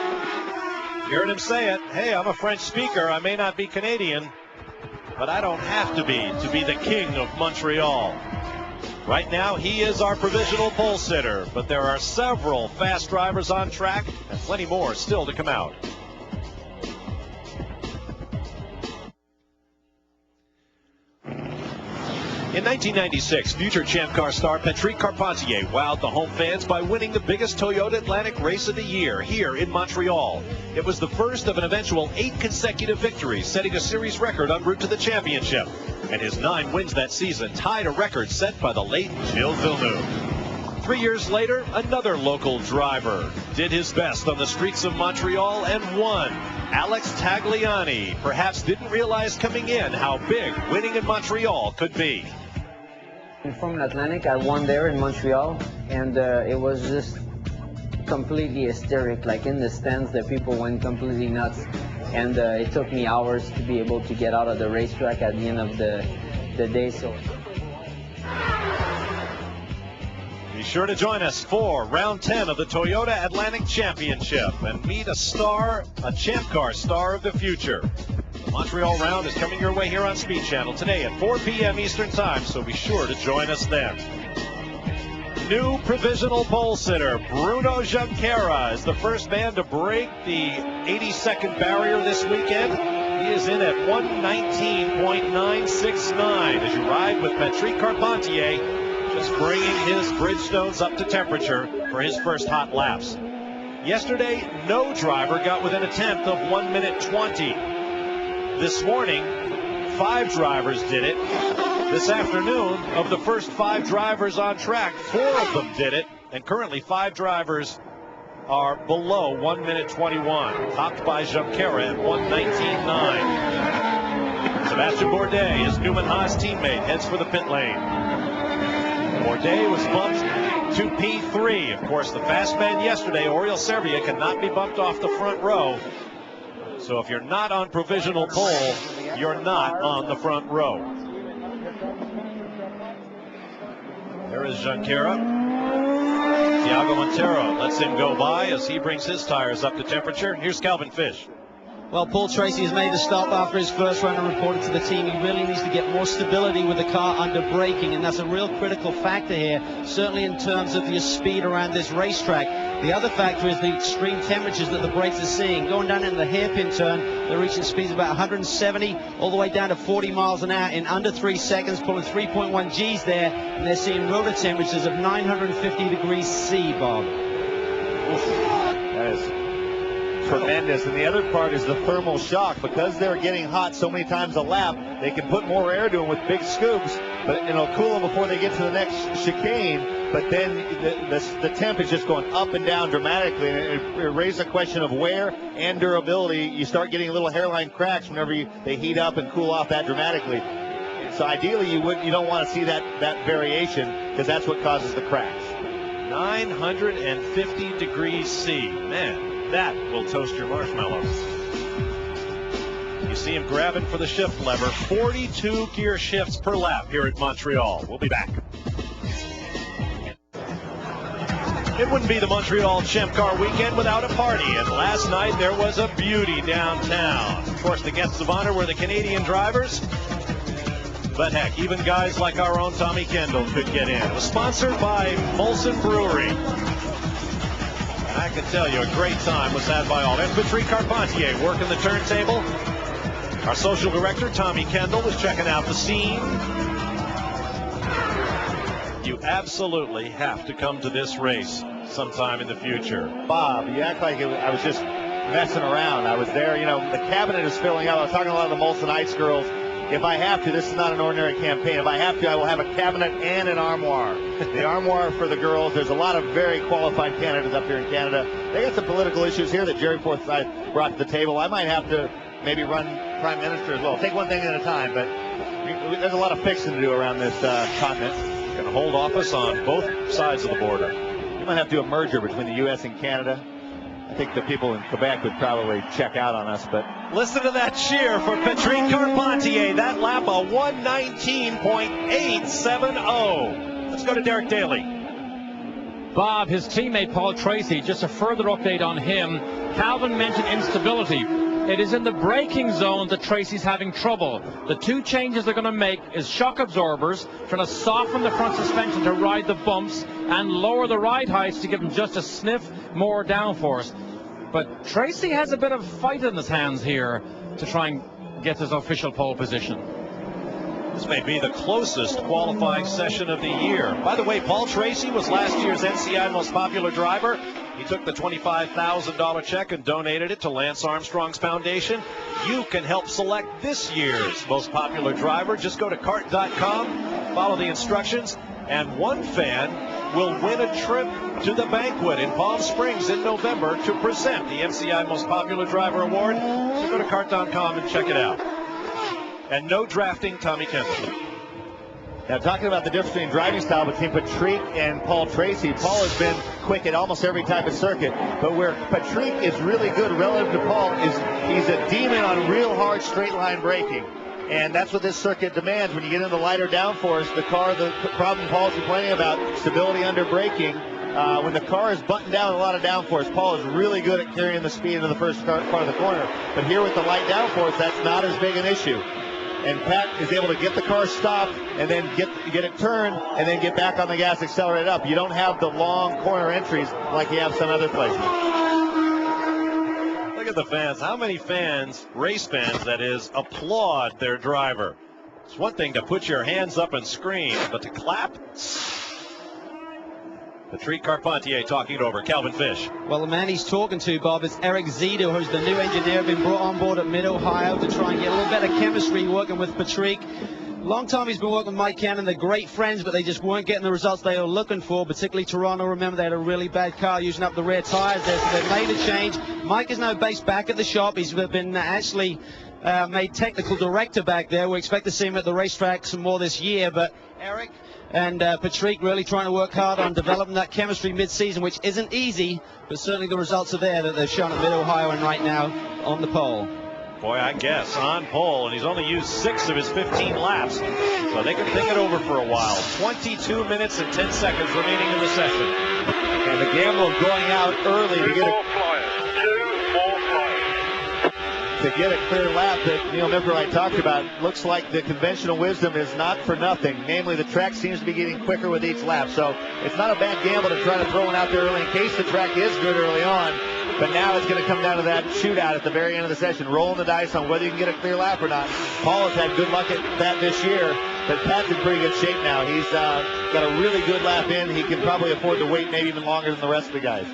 Speaker 4: You heard him say it. Hey, I'm a French speaker. I may not be Canadian, but I don't have to be the king of Montreal. Right now, he is our provisional pole sitter, but there are several fast drivers on track and plenty more still to come out. In 1996, future Champcar star Patrick Carpentier wowed the home fans by winning the biggest Toyota Atlantic race of the year here in Montreal. It was the first of an eventual 8 consecutive victories, setting a series record en route to the championship. And his 9 wins that season tied a record set by the late Gilles Villeneuve. 3 years later, another local driver did his best on the streets of Montreal and won. Alex Tagliani perhaps didn't realize coming in how big winning in Montreal could be.
Speaker 16: In Formula Atlantic, I won there in Montreal, and it was just completely hysteric. Like in the stands, the people went completely nuts, and it took me hours to be able to get out of the racetrack at the end of the day. So.
Speaker 4: Be sure to join us for round 10 of the Toyota Atlantic Championship and meet a Champcar star of the future. Montreal round is coming your way here on Speed Channel today at 4 p.m. Eastern Time, so be sure to join us then. New provisional pole sitter Bruno Champcar is the first man to break the 80-second barrier this weekend. He is in at 1:19.969 as you ride with Patrick Carpentier, just bringing his Bridgestones up to temperature for his first hot laps. Yesterday, no driver got within a tenth of 1:20. This morning, 5 drivers did it. This afternoon, of the first 5 drivers on track, 4 of them did it, and currently 5 drivers are below 1:21, topped by Champcar at 1:19.9. Sebastian Bourdais, his Newman Haas teammate, heads for the pit lane. Bourdais was bumped to P3. Of course, the fast man yesterday, Oriol Servia, cannot be bumped off the front row. So if you're not on provisional pole, you're not on the front row. There is Champcar. Thiago Montero lets him go by as he brings his tires up to temperature. Here's Calvin Fish.
Speaker 1: Well, Paul Tracy has made a stop after his first run and reported to the team he really needs to get more stability with the car under braking, and that's a real critical factor here, certainly in terms of your speed around this racetrack. The other factor is the extreme temperatures that the brakes are seeing. Going down in the hairpin turn, they're reaching speeds about 170 all the way down to 40 miles an hour in under 3 seconds, pulling 3.1 Gs there, and they're seeing rotor temperatures of 950 degrees C, Bob.
Speaker 10: Oof. That is tremendous. And the other part is the thermal shock. Because they're getting hot so many times a lap, they can put more air to them with big scoops, but it'll cool them before they get to the next chicane. But then the temp is just going up and down dramatically, and it raises a question of wear and durability. You start getting little hairline cracks whenever they heat up and cool off that dramatically. So ideally you don't want to see that variation, because that's what causes the cracks.
Speaker 4: 950 degrees C. Man, that will toast your marshmallows. You see him grabbing for the shift lever. 42 gear shifts per lap here at Montreal. We'll be back. It wouldn't be the Montreal Champcar weekend without a party, and last night there was a beauty downtown. Of course, the guests of honor were the Canadian drivers, but heck, even guys like our own Tommy Kendall could get in. It was sponsored by Molson Brewery. I can tell you a great time was had by all. There's Patrick Carpentier working the turntable. Our social director, Tommy Kendall, was checking out the scene. You absolutely have to come to this race sometime in the future.
Speaker 10: Bob, you act like I was just messing around. I was there. You know, the cabinet is filling up. I was talking to a lot of the Molson Ice girls. If I have to, this is not an ordinary campaign. If I have to, I will have a cabinet and an armoire. The armoire for the girls. There's a lot of very qualified candidates up here in Canada. They got some political issues here that Jerry Forsyth brought to the table. I might have to maybe run Prime Minister as well. Take one thing at a time, but there's a lot of fixing to do around this continent.
Speaker 4: Going to hold office on both sides of the border.
Speaker 10: We might have to do a merger between the U.S. and Canada. I think the people in Quebec would probably check out on us, but
Speaker 4: listen to that cheer for Patrick Carpentier. That lap, a 1:19.870. Let's go to Derek Daly.
Speaker 5: Bob, his teammate Paul Tracy, just a further update on him. Calvin mentioned instability. It is in the braking zone that Tracy's having trouble. The 2 changes they're going to make is shock absorbers, trying to soften the front suspension to ride the bumps and lower the ride heights to give him just a sniff more downforce. But Tracy has a bit of fight in his hands here to try and get his official pole position.
Speaker 4: This may be the closest qualifying session of the year. By the way, Paul Tracy was last year's NCI Most Popular Driver. He took the $25,000 check and donated it to Lance Armstrong's foundation. You can help select this year's Most Popular Driver. Just go to cart.com, follow the instructions, and one fan will win a trip to the banquet in Palm Springs in November to present the MCI Most Popular Driver Award. So go to cart.com and check it out. And no drafting Tommy Kendall.
Speaker 10: Now, talking about the difference between driving style between Patrick and Paul Tracy, Paul has been quick at almost every type of circuit, but where Patrick is really good relative to Paul is he's a demon on real hard straight line braking. And that's what this circuit demands. When you get into lighter downforce, the problem Paul's complaining about, stability under braking, when the car is buttoned down with a lot of downforce, Paul is really good at carrying the speed into the first part of the corner. But here with the light downforce, that's not as big an issue. And Pat is able to get the car stopped and then get it turned and then get back on the gas, accelerate up. You don't have the long corner entries like you have some other places.
Speaker 4: Look at the fans. How many fans, race fans that is, applaud their driver? It's one thing to put your hands up and scream, but to clap? Patrick Carpentier talking it over. Calvin Fish.
Speaker 1: Well, the man he's talking to, Bob, is Eric Zito, who's the new engineer, been brought on board at Mid-Ohio to try and get a little better chemistry working with Patrick. Long time he's been working with Mike Cannon. They're great friends, but they just weren't getting the results they were looking for, particularly Toronto. Remember, they had a really bad car using up the rear tires there, so they've made a change. Mike is now based back at the shop. He's been actually made technical director back there. We expect to see him at the racetrack some more this year, but Eric and Patrick really trying to work hard on developing that chemistry mid-season, which isn't easy, but certainly the results are there that they've shown at Mid-Ohio and right now on the pole.
Speaker 4: Boy, I guess, on pole, and he's only used 6 of his 15 laps, so they can think it over for a while. 22 minutes and 10 seconds remaining in the session.
Speaker 10: And the gamble of going out early to get a clear lap that Neil Mipperwright talked about. Looks like the conventional wisdom is not for nothing. Namely, the track seems to be getting quicker with each lap. So it's not a bad gamble to try to throw one out there early in case the track is good early on. But now it's going to come down to that shootout at the very end of the session, rolling the dice on whether you can get a clear lap or not. Paul has had good luck at that this year, but Pat's in pretty good shape now. He's got a really good lap in. He can probably afford to wait maybe even longer than the rest of the guys.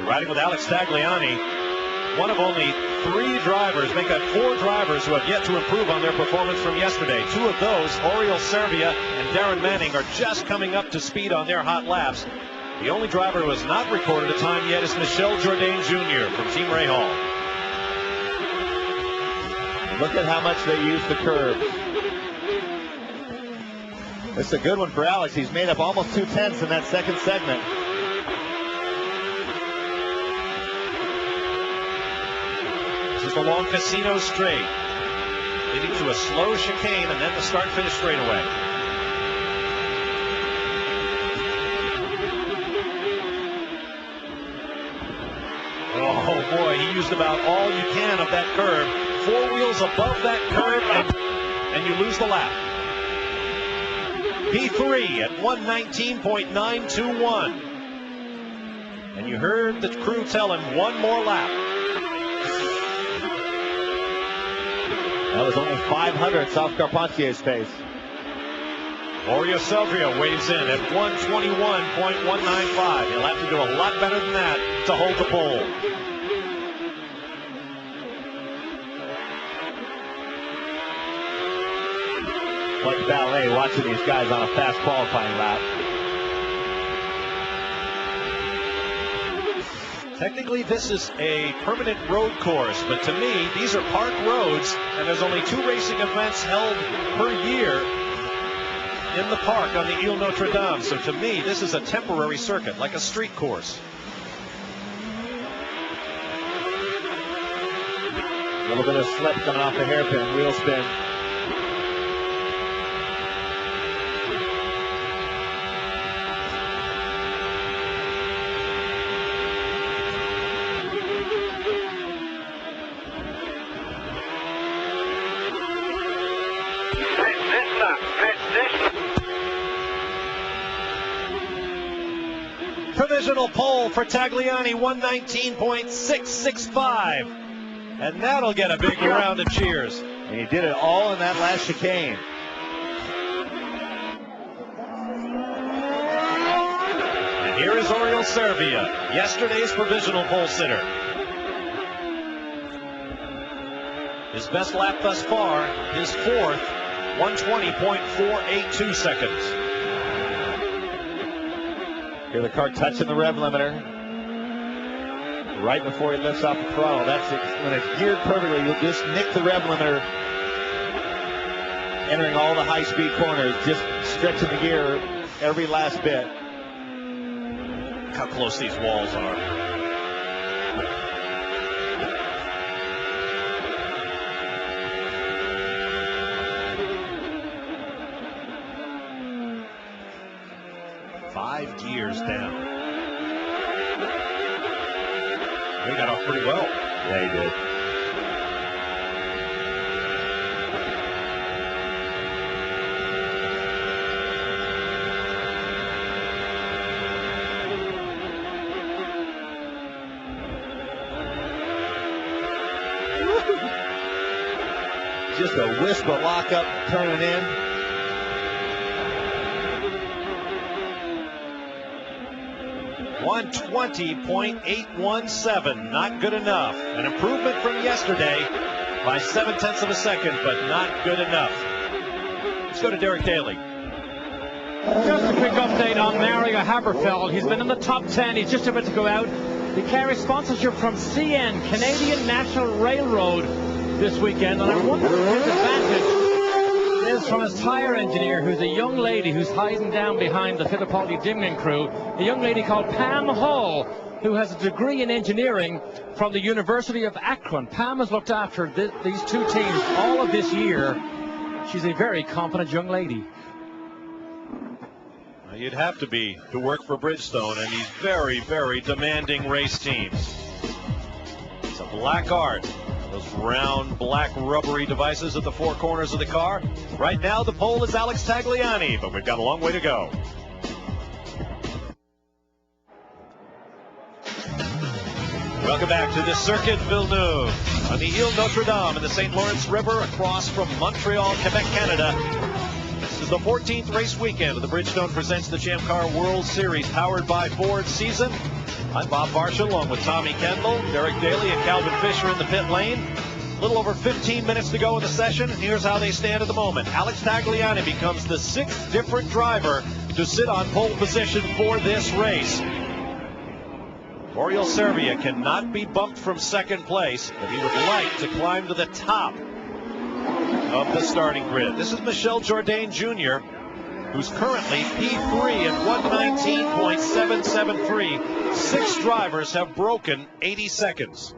Speaker 4: Riding with Alex Tagliani, one of only 3 drivers, make that 4 drivers who have yet to improve on their performance from yesterday. 2 of those, Oriol Servia and Darren Manning, are just coming up to speed on their hot laps. The only driver who has not recorded a time yet is Michel Jourdain Jr. from Team Rahal.
Speaker 10: Look at how much they use the curve. It's a good one for Alex. He's made up almost 2 tenths in that second segment.
Speaker 4: This is the long Casino Straight, leading to a slow chicane and then the start-finish straightaway. Oh boy, he used about all you can of that curve. 4 wheels above that curve, and you lose the lap. P3 at 119.921. And you heard the crew tell him 1 more lap.
Speaker 10: That was only 500 off Carpentier's pace.
Speaker 4: Oriol Servia weighs in at 121.195. He'll have to do a lot better than that to hold the pole.
Speaker 10: Like ballet watching these guys on a fast qualifying lap.
Speaker 4: Technically, this is a permanent road course, but to me, these are park roads, and there's only 2 racing events held per year in the park on the Ile Notre Dame. So to me, this is a temporary circuit, like a street course.
Speaker 10: A little bit of slip coming off the hairpin, wheel spin.
Speaker 4: Provisional pole for Tagliani, 119.665. And that'll get a big round of cheers.
Speaker 10: And he did it all in that last chicane.
Speaker 4: And here is Oriol Servia, yesterday's provisional pole sitter. His best lap thus far, his 4th, 120.482 seconds.
Speaker 10: Hear the car touching the rev limiter right before he lifts off the throttle. That's it. When it's geared perfectly, you'll just nick the rev limiter, entering all the high-speed corners, just stretching the gear every last bit.
Speaker 4: Look how close these walls are. first down. He got off pretty well.
Speaker 10: Yeah, he did. Just a wisp of lockup turning in.
Speaker 4: .817, not good enough. An improvement from yesterday by 0.7 of a second, but not good enough. Let's go to Derek Daly.
Speaker 5: Just a quick update on Mario Haberfeld. He's been in the top 10. He's just about to go out. He carries sponsorship from CN, Canadian National Railroad, this weekend. And I wonder if his advantage is from his tire engineer, who's a young lady who's hiding down behind the Fittipaldi Dimgen crew, a young lady called Pam Hall, who has a degree in engineering from the University of Akron. Pam has looked after these two teams all of this year. She's a very competent young lady.
Speaker 4: You'd have to be to work for Bridgestone and these very, very demanding race teams. It's a black art. Those round, black, rubbery devices at the four corners of the car. Right now, the pole is Alex Tagliani, but we've got a long way to go. Welcome back to the Circuit Villeneuve on the Ile Notre Dame in the St. Lawrence River across from Montreal, Quebec, Canada. This is the 14th race weekend of the Bridgestone Presents the Champcar World Series, powered by Ford season. I'm Bob Marshall, along with Tommy Kendall, Derek Daly, and Calvin Fisher in the pit lane. A little over 15 minutes to go in the session. Here's how they stand at the moment. Alex Tagliani becomes the 6th different driver to sit on pole position for this race. Oriol Servia cannot be bumped from second place, but he would like to climb to the top of the starting grid. This is Michel Jourdain Jr., who's currently P3 at 119.773. 6 drivers have broken 80 seconds.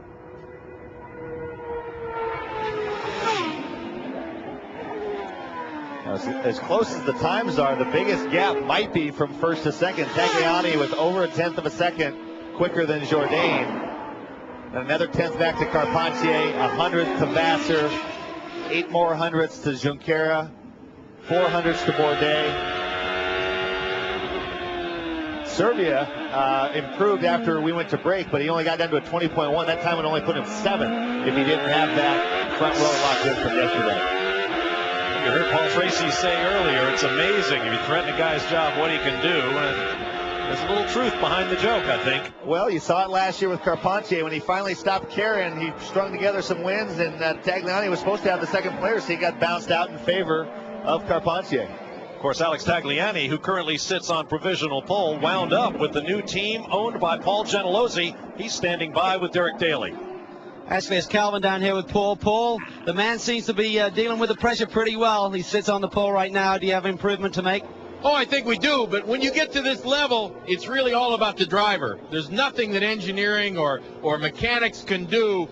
Speaker 10: As close as the times are, the biggest gap might be from first to second. Tagliani with over 1/10 of a second quicker than Jourdain. And another 10th back to Carpentier, 100th to Vassar, 8 more hundredths to Junqueira, 4 hundredths to Bourdais. Servia improved after we went to break, but he only got down to a 20.1. That time would only put him 7 if he didn't have that front row locked in from yesterday.
Speaker 4: You heard Paul Tracy say earlier, it's amazing if you threaten a guy's job what he can do. And there's a little truth behind the joke, I think.
Speaker 10: Well, you saw it last year with Carpentier. When he finally stopped carrying, he strung together some wins, and Tagliani was supposed to have the second place, so he got bounced out in favor of Carpentier.
Speaker 4: Of course, Alex Tagliani, who currently sits on provisional pole, wound up with the new team owned by Paul Gentilozzi. He's standing by with Derek Daly.
Speaker 1: Actually, it's Calvin down here with Paul. Paul, the man seems to be dealing with the pressure pretty well. He sits on the pole right now. Do you have improvement to make?
Speaker 21: Oh, I think we do, but when you get to this level, it's really all about the driver. There's nothing that engineering or mechanics can do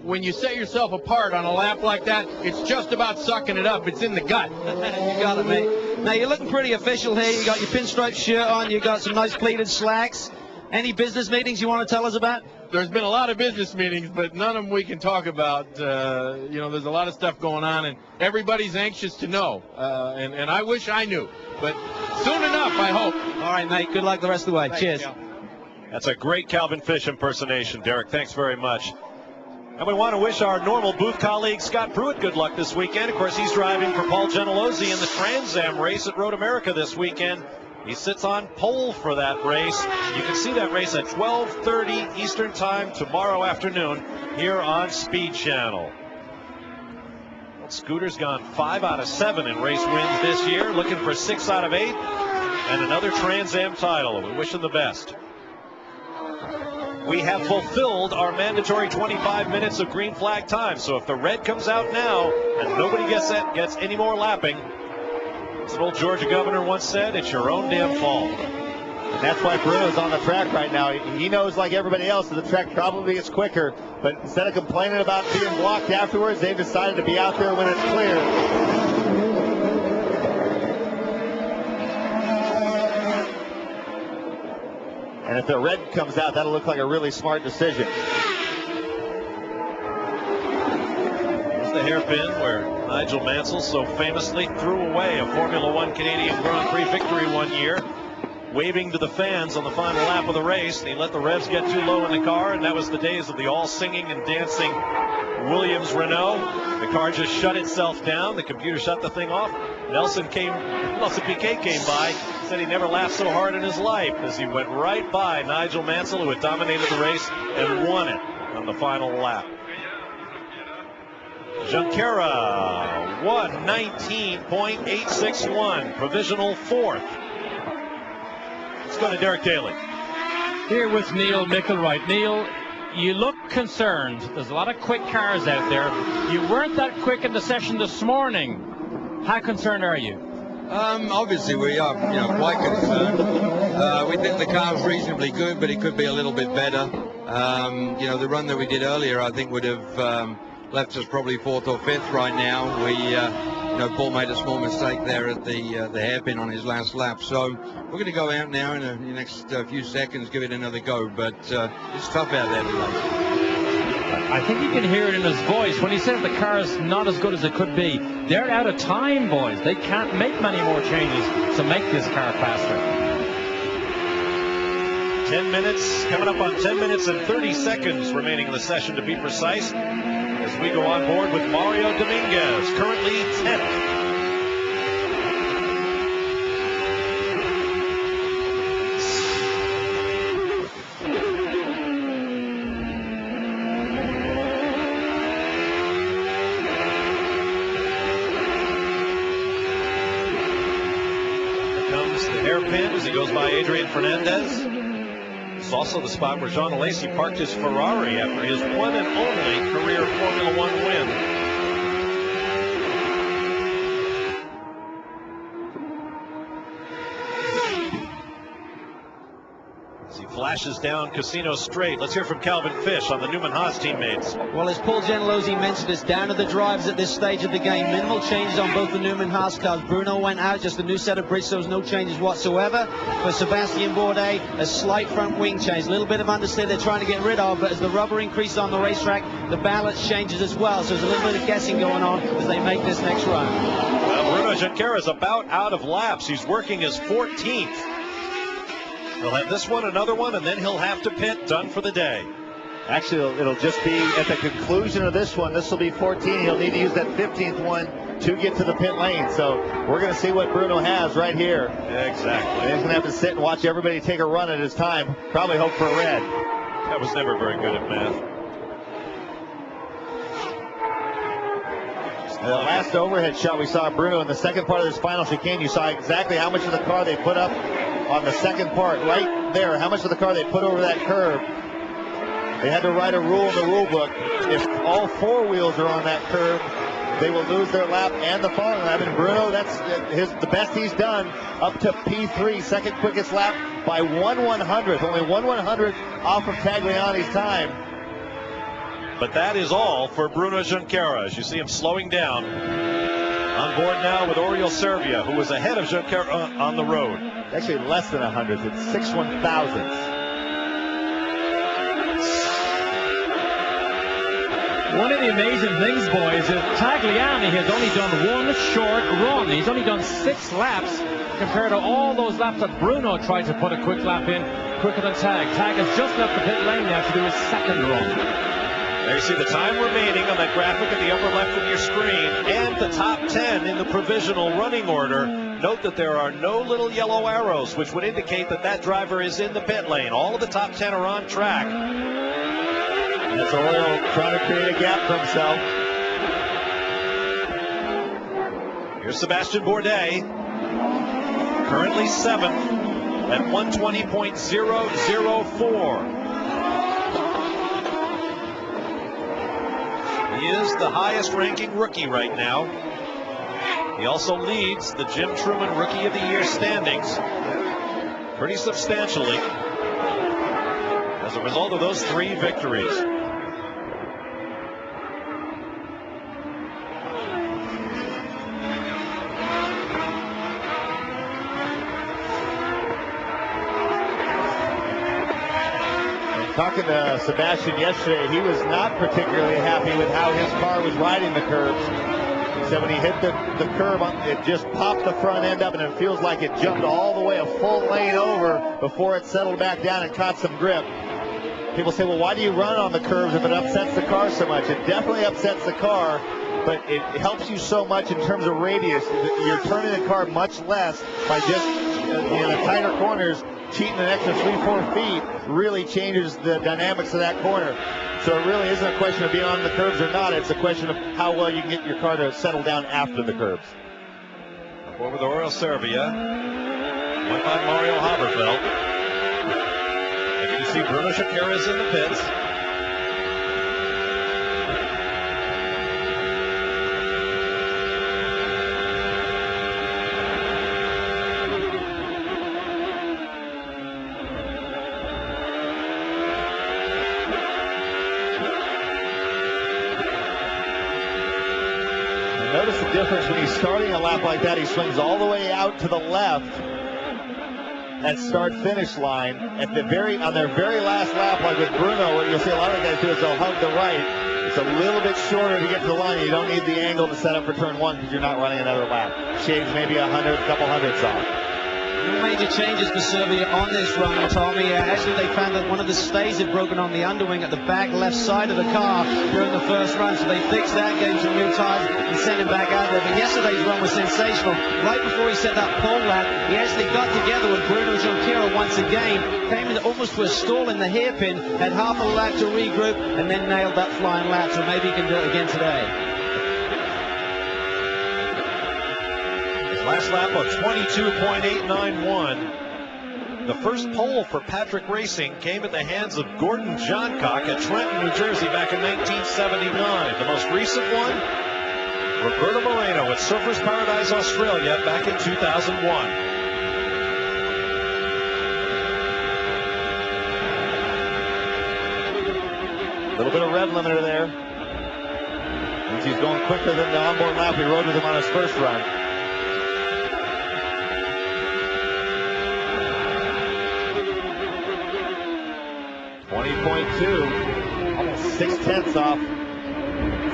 Speaker 21: when you set yourself apart on a lap like that. It's just about sucking it up. It's in the gut.
Speaker 1: You got it, mate. Now, you're looking pretty official here. You got your pinstripe shirt on. You got some nice pleated slacks. Any business meetings you want to tell us about?
Speaker 21: There's been a lot of business meetings, but none of them we can talk about. You know, there's a lot of stuff going on, and everybody's anxious to know. And I wish I knew, but soon enough, I hope.
Speaker 1: All right, mate. Good luck the rest of the way.
Speaker 21: Thanks,
Speaker 1: Cheers.
Speaker 21: Cal.
Speaker 4: That's a great Calvin Fish impersonation, Derek. Thanks very much. And we want to wish our normal booth colleague Scott Pruitt good luck this weekend. Of course, he's driving for Paul Gentilozzi in the Trans Am race at Road America this weekend. He sits on pole for that race. You can see that race at 12:30 Eastern Time tomorrow afternoon here on Speed Channel. Well, Scooter's gone 5 out of 7 in race wins this year, looking for 6 out of 8 and another Trans Am title. We wish him the best. We have fulfilled our mandatory 25 minutes of green flag time. So if the red comes out now and nobody gets any more lapping, as an old Georgia governor once said, it's your own damn fault.
Speaker 10: And that's why Bruno's on the track right now. He knows, like everybody else, that the track probably gets quicker. But instead of complaining about being blocked afterwards, they've decided to be out there when it's clear. And if the red comes out, that'll look like a really smart decision.
Speaker 4: There's the hairpin where Nigel Mansell so famously threw away a Formula One Canadian Grand Prix victory one year, waving to the fans on the final lap of the race. And he let the revs get too low in the car, and that was the days of the all singing and dancing Williams Renault. The car just shut itself down. The computer shut the thing off. Nelson Piquet came by, said he never laughed so hard in his life as he went right by Nigel Mansell, who had dominated the race and won it on the final lap. Champcar 1:19.861, provisional fourth. Let's go to Derek Daly.
Speaker 5: Here with Neil Mickelwright. Neil, you look concerned. There's a lot of quick cars out there. You weren't that quick in the session this morning. How concerned are you?
Speaker 20: Obviously, we are, quite concerned. We think the car's reasonably good, but it could be a little bit better. The run that we did earlier, I think, would have left us probably fourth or fifth right now. Paul made a small mistake there at the hairpin on his last lap. So we're going to go out now in the next few seconds, give it another go. But it's tough out there today.
Speaker 5: I think you can hear it in his voice when he says the car is not as good as it could be. They're out of time, boys. They can't make many more changes to make this car faster.
Speaker 4: 10 minutes, coming up on 10 minutes and 30 seconds remaining in the session, to be precise, as we go on board with Mario Dominguez, currently 10th. As he goes by Adrian Fernandez. It's also the spot where Jean Alesi parked his Ferrari after his one and only career Formula One win. As he flashes down Casino Straight, let's hear from Calvin Fish on the Newman-Haas teammates.
Speaker 1: Well, as Paul Gentilozzi mentioned, it's down to the drivers at this stage of the game. Minimal changes on both the Newman-Haas cars. Bruno went out, just a new set of bridge, so there's no changes whatsoever. For Sebastian Bourdais, a slight front wing change. A little bit of understeer they're trying to get rid of, but as the rubber increases on the racetrack, the balance changes as well. So there's a little bit of guessing going on as they make this next run.
Speaker 4: Well, Bruno Junqueira is about out of laps. He's working his 14th. He'll have this one, another one, and then he'll have to pit, done for the day.
Speaker 10: Actually, it'll just be at the conclusion of this one. This will be 14. He'll need to use that 15th one to get to the pit lane. So we're going to see what Bruno has right here.
Speaker 4: Exactly.
Speaker 10: And he's going to have to sit and watch everybody take a run at his time. Probably hope for a red.
Speaker 4: That was never very good at math.
Speaker 10: The last overhead shot we saw Bruno in the second part of this final chicane. You saw exactly how much of the car they put up on the second part right there. How much of the car they put over that curve. They had to write a rule in the rule book. If all four wheels are on that curve, they will lose their lap and the following lap. And Bruno, that's the best he's done up to P3, second quickest lap by 1/100th. Only 1/100th off of Tagliani's time.
Speaker 4: But that is all for Bruno Junqueira. As you see him slowing down. On board now with Oriol Servia, who was ahead of Junqueira on the road.
Speaker 10: Actually less than 100th. It's 6/1000ths.
Speaker 5: One of the amazing things, boys, is Tagliani has only done one short run. He's only done 6 laps compared to all those laps that Bruno tried to put a quick lap in quicker than Tag. Tag has just left the pit lane now to do his second run.
Speaker 4: There you see the time remaining on that graphic at the upper left of your screen and the top 10 in the provisional running order. Note that there are no little yellow arrows, which would indicate that that driver is in the pit lane. All of the top 10 are on track.
Speaker 10: That's Oriol trying to create a gap for himself.
Speaker 4: Here's Sebastian Bourdais, currently 7th at 120.004. He is the highest ranking rookie right now. He also leads the Jim Truman Rookie of the Year standings pretty substantially as a result of those 3 victories.
Speaker 10: Talking to Sebastian yesterday, he was not particularly happy with how his car was riding the curbs. He said when he hit the curb, it just popped the front end up, and it feels like it jumped all the way a full lane over before it settled back down and caught some grip. People say, well, why do you run on the curbs if it upsets the car so much? It definitely upsets the car, but it helps you so much in terms of radius. You're turning the car much less by just in the tighter corners. Cheating an extra 3-4 feet really changes the dynamics of that corner. So it really isn't a question of being on the curbs or not. It's a question of how well you can get your car to settle down after the curbs.
Speaker 4: Over the Royal Serbia, went by Mario Haberfeld. And you can see Bruno Shakira is in the pits.
Speaker 10: Notice the difference when he's starting a lap like that. He swings all the way out to the left at start-finish line. On their very last lap, like with Bruno, what you'll see a lot of guys do is they'll hug the right. It's a little bit shorter to get to the line. You don't need the angle to set up for turn one because you're not running another lap. Shaves maybe a couple hundredths off.
Speaker 1: No major changes for Serbia on this run, Tommy. Actually, they found that one of the stays had broken on the underwing at the back left side of the car during the first run, so they fixed that, gave some new tires, and sent him back out there. But yesterday's run was sensational. Right before he set that pole lap, he actually got together with Bruno Junqueira once again, came in almost to a stall in the hairpin, had half a lap to regroup, and then nailed that flying lap, so maybe he can do it again today.
Speaker 4: Last lap of 22.891. The first pole for Patrick Racing came at the hands of Gordon Johncock at Trenton, New Jersey back in 1979. The most recent one, Roberto Moreno at Surfers Paradise, Australia back in 2001.
Speaker 10: A little bit of rev limiter there. Means he's going quicker than the onboard lap he rode with him on his first run. 20.2, almost 6/10 off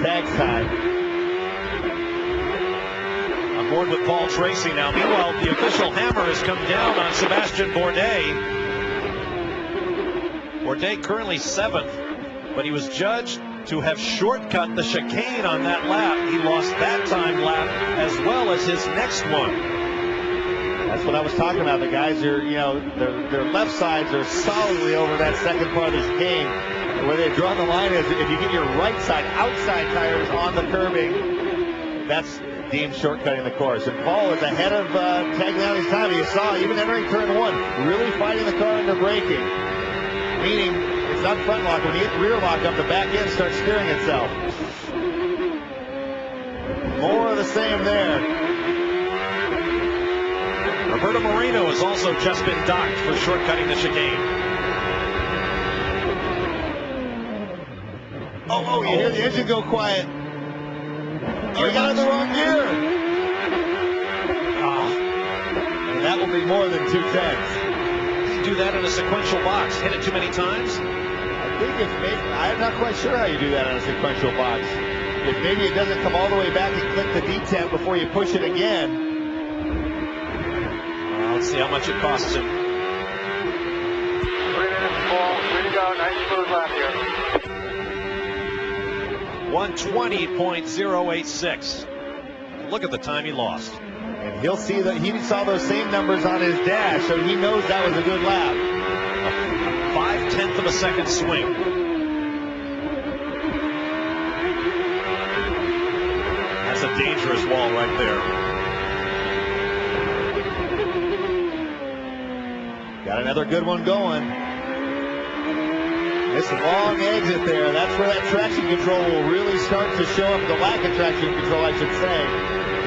Speaker 10: tag's time.
Speaker 4: On board with Paul Tracy now. Meanwhile, the official hammer has come down on Sebastian Bourdais. Bourdais currently 7th, but he was judged to have shortcut the chicane on that lap. He lost that time lap as well as his next one.
Speaker 10: That's what I was talking about. The guys are, their left sides are solidly over that second part of the chicane. Where they draw the line is if you get your right side, outside tires on the curbing, that's deemed shortcutting the course. And Paul is ahead of tagging out his time. You saw even entering turn one, really fighting the car under braking. Meaning it's not front lock. When you hit rear lock up, the back end starts steering itself. More of the same there.
Speaker 4: Roberto Moreno has also just been docked for shortcutting the chicane.
Speaker 10: Oh, you hear the engine go quiet. Oh, you got in the wrong gear. And that will be more than 2/10.
Speaker 4: You do that in a sequential box. Hit it too many times?
Speaker 10: I think it's maybe, I'm not quite sure how you do that in a sequential box. If maybe it doesn't come all the way back and click the detent before you push it again.
Speaker 4: Let's see how much it costs him.
Speaker 11: 3 minutes, Paul. Way to go. Nice smooth lap here.
Speaker 4: 120.086. Look at the time he lost.
Speaker 10: And he'll see that he saw those same numbers on his dash, so he knows that was a good lap.
Speaker 4: A 5/10 of a second swing. That's a dangerous wall right there.
Speaker 10: Got another good one going. This long exit there, that's where that traction control will really start to show up, the lack of traction control, I should say,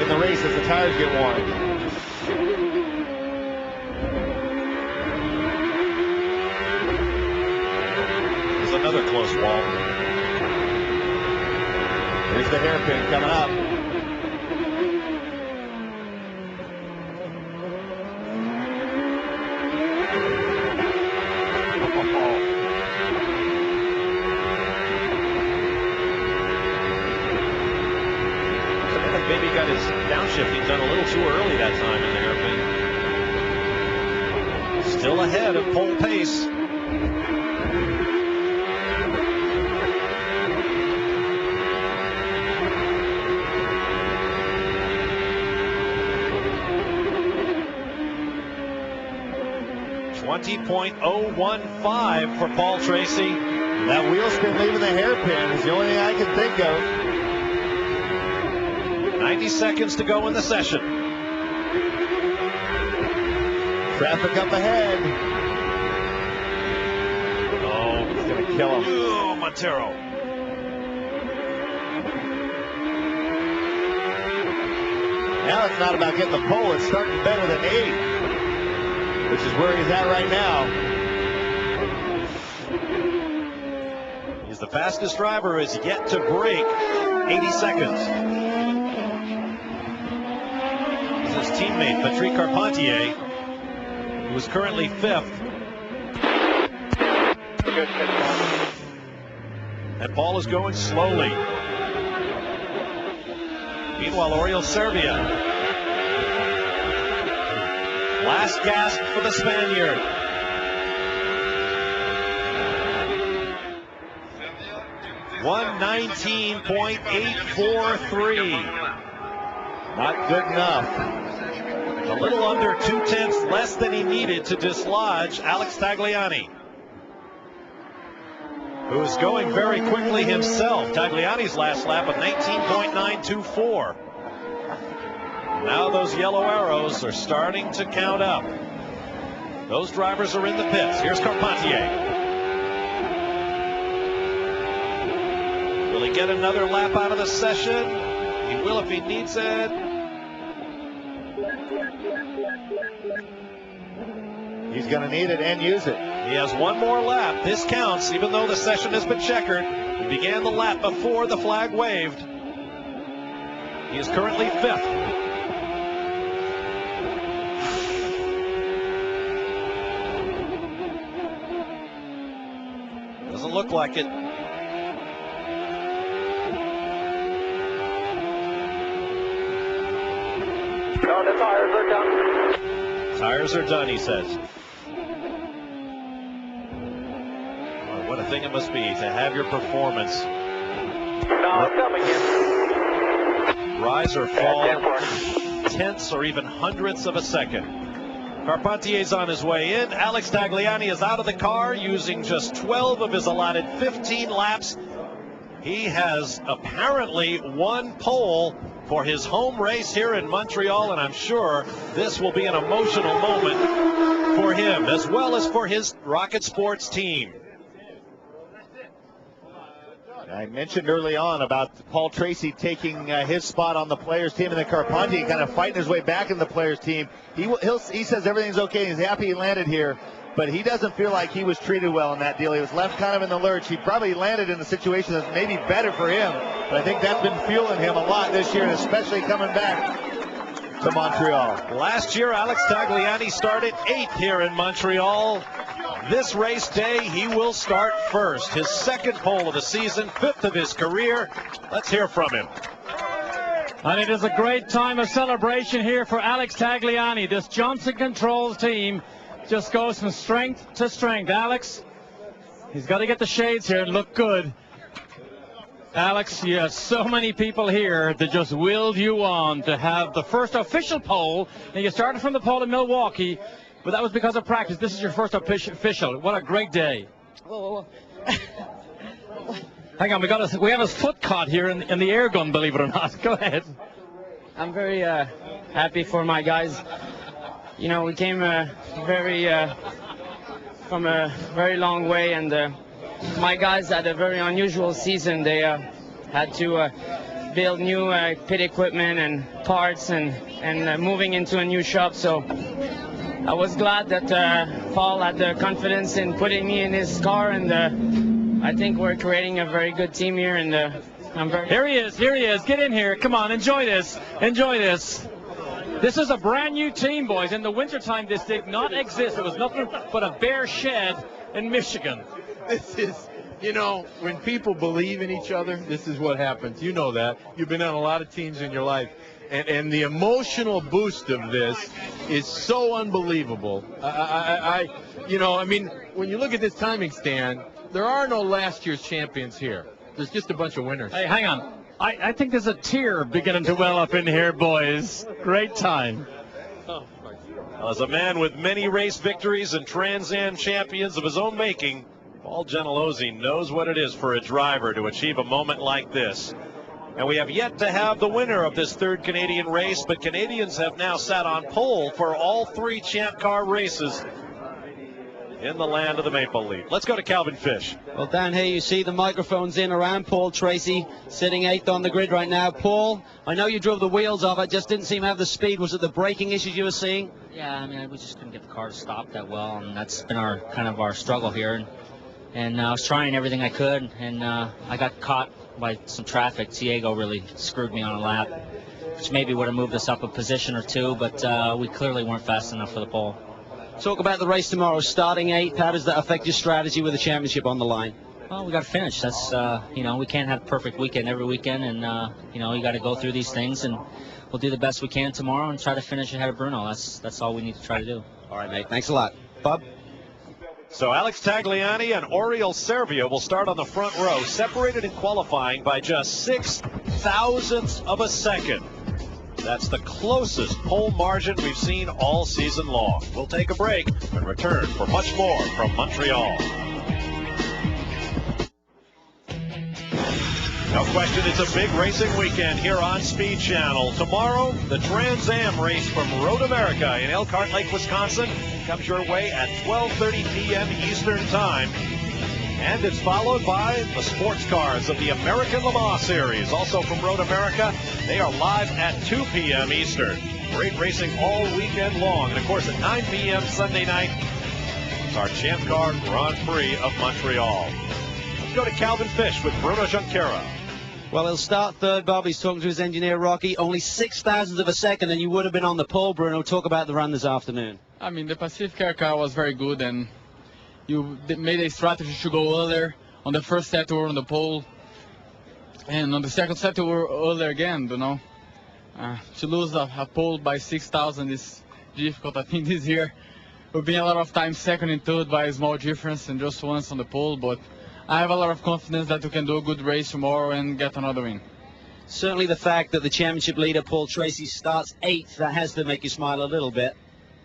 Speaker 10: in the race as the tires get worn.
Speaker 4: There's another close wall.
Speaker 10: Here's the hairpin coming up.
Speaker 4: got his downshifting done a little too early that time in the hairpin. Still ahead of pole pace. .015 for Paul Tracy.
Speaker 10: That wheel spin leaving the hairpin is the only thing I can think of.
Speaker 4: 90 seconds to go in the session.
Speaker 10: Traffic up ahead.
Speaker 4: Oh,
Speaker 10: he's going to kill him.
Speaker 4: Oh, Montero.
Speaker 10: Now it's not about getting the pole. It's starting better than 8, which is where he's at right now.
Speaker 4: He's the fastest driver, is yet to break 80 seconds. His teammate, Patrick Carpentier, who is currently 5th. And Paul is going slowly. Meanwhile, Oriol Servia. Last gasp for the Spaniard. .119.843.
Speaker 10: Not good enough.
Speaker 4: A little under 2/10 less than he needed to dislodge Alex Tagliani, who is going very quickly himself. Tagliani's last lap of 19.924. Now those yellow arrows are starting to count up. Those drivers are in the pits. Here's Carpentier. Will he get another lap out of the session? He will if he needs it.
Speaker 10: He's going to need it and use it.
Speaker 4: He has one more lap. This counts, even though the session has been checkered. He began the lap before the flag waved. He is currently 5th. Doesn't look like it.
Speaker 11: No, the tires are done.
Speaker 4: Tires are done, he says. What a thing it must be to have your performance rise or fall tenths or even hundredths of a second. Carpentier's on his way in. Alex Tagliani is out of the car using just 12 of his allotted 15 laps. He has apparently won pole for his home race here in Montreal, and I'm sure this will be an emotional moment for him as well as for his Rocket Sports team.
Speaker 10: I mentioned early on about Paul Tracy taking his spot on the players team, and then Carpentier kind of fighting his way back in the players team. He says everything's okay. He's happy he landed here, but he doesn't feel like he was treated well in that deal. He was left kind of in the lurch. He probably landed in a situation that's maybe better for him, but I think that's been fueling him a lot this year, and especially coming back to Montreal.
Speaker 4: Last year, Alex Tagliani started 8th here in Montreal. This race day, he will start first. His 2nd pole of the season, 5th of his career. Let's hear from him.
Speaker 5: And it is a great time of celebration here for Alex Tagliani. This Johnson Controls team just goes from strength to strength. Alex, he's got to get the shades here and look good. Alex, you have so many people here that just willed you on to have the first official pole. And you started from the pole in Milwaukee, but that was because of practice. This is your first official. What a great day.
Speaker 2: Whoa.
Speaker 5: Hang on, we have a foot caught here in the air gun, believe it or not. Go ahead.
Speaker 2: I'm very happy for my guys. You know, we came from a very long way, and my guys had a very unusual season. They had to build new pit equipment and parts and moving into a new shop. So I was glad that Paul had the confidence in putting me in his car, and I think we're creating a very good team here, and I'm very...
Speaker 5: Here he is. Get in here. Come on, enjoy this. This is a brand new team, boys. In the wintertime, this did not exist. It was nothing but a bare shed in Michigan.
Speaker 21: This is, you know, when people believe in each other, this is what happens. You know that. You've been on a lot of teams in your life. And the emotional boost of this is so unbelievable. I mean, when you look at this timing stand, there are no last year's champions here. There's just a bunch of winners.
Speaker 5: Hey, hang on. I think there's a tear beginning to well up in here, boys. Great time.
Speaker 4: As a man with many race victories and Trans Am champions of his own making, Paul Gentilozzi knows what it is for a driver to achieve a moment like this. And we have yet to have the winner of this third Canadian race, but Canadians have now sat on pole for all three Champcar races in the land of the Maple Leaf. Let's go to Calvin Fish.
Speaker 1: Well, down here you see the microphones in around Paul Tracy, sitting 8th on the grid right now. Paul, I know you drove the wheels off. It just didn't seem to have the speed. Was it the braking issues you were seeing?
Speaker 7: Yeah, I mean, we just couldn't get the car to stop that well, and that's been our kind of our struggle here. And I was trying everything I could, and I got caught by some traffic. Diego really screwed me on a lap, which maybe would have moved us up a position or two, but we clearly weren't fast enough for the pole.
Speaker 1: Talk about the race tomorrow, starting 8th. How does that affect your strategy with the championship on the line?
Speaker 7: Well, we got to finish. That's, we can't have a perfect weekend every weekend, and, you got to go through these things, and we'll do the best we can tomorrow and try to finish ahead of Bruno. That's all we need to try to do.
Speaker 1: All right, mate. Thanks a lot. Bob?
Speaker 4: So Alex Tagliani and Oriol Servia will start on the front row, separated in qualifying by just 6 thousandths of a second. That's the closest pole margin we've seen all season long. We'll take a break and return for much more from Montreal. No question, it's a big racing weekend here on Speed Channel. Tomorrow, the Trans Am race from Road America in Elkhart Lake, Wisconsin, comes your way at 12:30 p.m. Eastern Time. And it's followed by the sports cars of the American Le Mans Series, also from Road America. They are live at 2 p.m. Eastern. Great racing all weekend long. And, of course, at 9 p.m. Sunday night, it's our Champcar Grand Prix of Montreal. Let's go to Calvin Fish with Bruno Junqueira.
Speaker 1: Well, he'll start third, Bob. He's talking to his engineer, Rocky. Only 6 thousandths of a second, and you would have been on the pole, Bruno. Talk about the run this afternoon.
Speaker 3: I mean, the Pacific car was very good, and you made a strategy to go earlier. On the first set, we were on the pole, and on the second set, we were earlier again, To lose a pole by 6,000 is difficult. I think this year we've been a lot of times second and third by a small difference and just once on the pole, but I have a lot of confidence that we can do a good race tomorrow and get another win.
Speaker 1: Certainly the fact that the championship leader, Paul Tracy, starts 8th, that has to make you smile a little bit.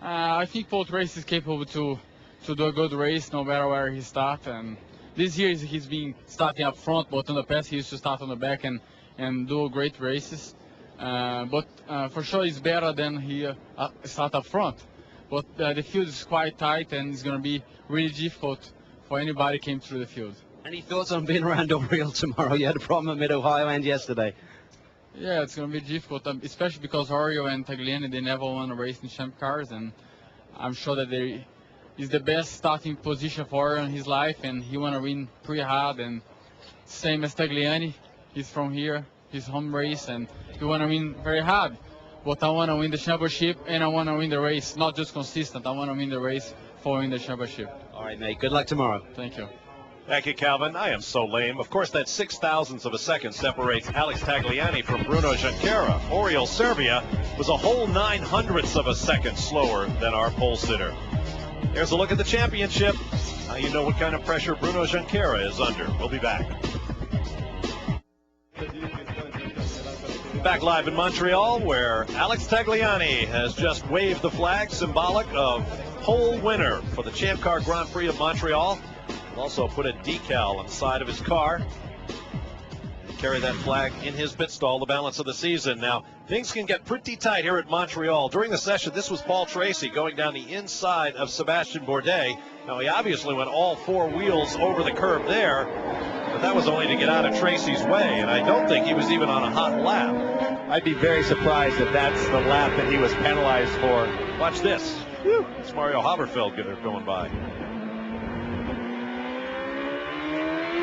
Speaker 3: I think Paul Tracy is capable to do a good race no matter where he starts. And this year he's been starting up front, but in the past he used to start on the back and do great races. But for sure it's better than he start up front. But the field is quite tight and it's going to be really difficult for anybody came through the field.
Speaker 1: Any thoughts on being around Oriol tomorrow? You had a problem at Mid-Ohio and yesterday.
Speaker 3: Yeah, it's going to be difficult, especially because Oriol and Tagliani, they never won a race in Champ Cars, and I'm sure that is the best starting position for Oriol in his life, and he want to win pretty hard, and same as Tagliani, he's from here, his home race, and he want to win very hard. But I want to win the championship, and I want to win the race, not just consistent. I want to win the race for winning the championship.
Speaker 1: All right, mate. Good luck tomorrow.
Speaker 3: Thank you.
Speaker 4: Thank you, Calvin. I am so lame. Of course, that 6 thousandths of a second separates Alex Tagliani from Bruno Junqueira. Oriol Servia was a whole 900ths of a second slower than our pole sitter. Here's a look at the championship. Now you know what kind of pressure Bruno Junqueira is under. We'll be back. Back live in Montreal, where Alex Tagliani has just waved the flag symbolic of pole winner for the Champcar Grand Prix of Montreal. Also put a decal on the side of his car. Carry that flag in his pit stall the balance of the season. Now, things can get pretty tight here at Montreal. During the session, this was Paul Tracy going down the inside of Sebastian Bourdais. Now, he obviously went all 4 wheels over the curb there, but that was only to get out of Tracy's way, and I don't think he was even on a hot lap.
Speaker 10: I'd be very surprised if that's the lap that he was penalized for.
Speaker 4: Watch this. Whew. It's Mario Haberfeld going by.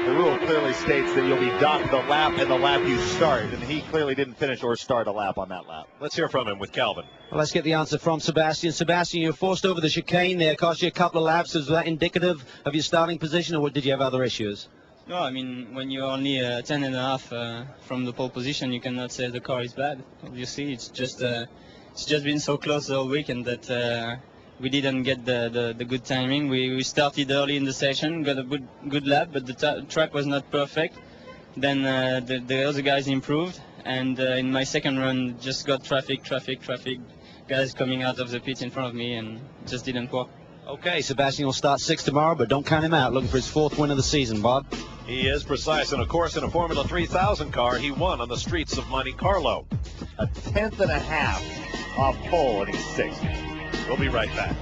Speaker 10: The rule clearly states that you'll be docked the lap and the lap you start, and he clearly didn't finish or start a lap on that lap.
Speaker 4: Let's hear from him with Calvin.
Speaker 1: Well, let's get the answer from Sebastian. Sebastian, you were forced over the chicane there, cost you a couple of laps. Is that indicative of your starting position, or did you have other issues?
Speaker 6: No, I mean, when you're only 10.5 from the pole position, you cannot say the car is bad. Obviously, it's just been so close all weekend that we didn't get the good timing. We started early in the session, got a good lap, but the track was not perfect. Then the other guys improved, and in my second run, just got traffic, guys coming out of the pit in front of me, and it just didn't work.
Speaker 1: Okay, Sebastian will start 6th tomorrow, but don't count him out. Looking for his 4th win of the season, Bob.
Speaker 4: He is precise, and of course, in a Formula 3000 car, he won on the streets of Monte Carlo.
Speaker 10: A 10th.5 off pole, and he's 6th.
Speaker 4: We'll be right back.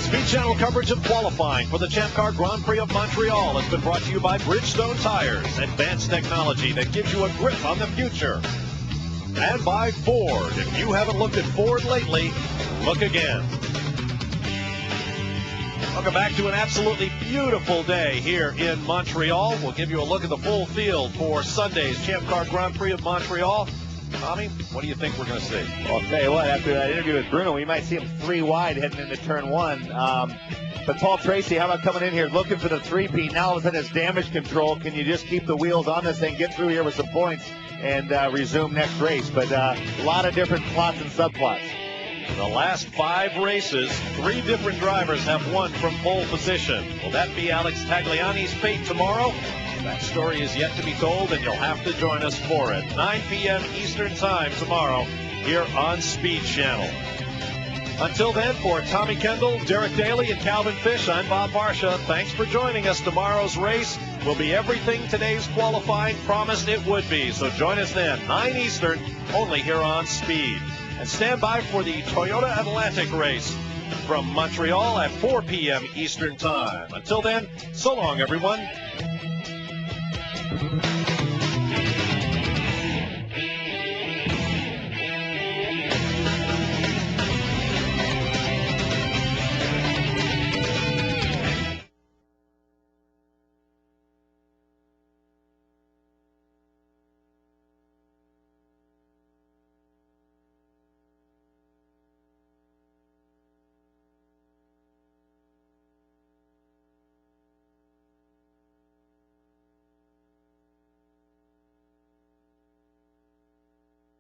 Speaker 4: Speed Channel coverage of qualifying for the Champcar Grand Prix of Montreal has been brought to you by Bridgestone Tires, advanced technology that gives you a grip on the future. And by Ford. If you haven't looked at Ford lately, look again. Welcome back to an absolutely beautiful day here in Montreal. We'll give you a look at the full field for Sunday's Champcar Grand Prix of Montreal. Tommy, what do you think we're going to see?
Speaker 10: Well, I'll tell you what, after that interview with Bruno, we might see him 3 wide heading into turn 1. But Paul Tracy, how about coming in here looking for the 3-peat? Now all of a sudden it's damage control. Can you just keep the wheels on this thing, get through here with some points, and resume next race? But a lot of different plots and subplots.
Speaker 4: In the last 5 races, 3 different drivers have won from pole position. Will that be Alex Tagliani's fate tomorrow? That story is yet to be told, and you'll have to join us for it. 9 p.m. Eastern Time tomorrow here on Speed Channel. Until then, for Tommy Kendall, Derek Daly, and Calvin Fish, I'm Bob Barsha. Thanks for joining us. Tomorrow's race will be everything today's qualifying promised it would be. So join us then, 9 Eastern, only here on Speed. And stand by for the Toyota Atlantic race from Montreal at 4 p.m. Eastern Time. Until then, so long, everyone.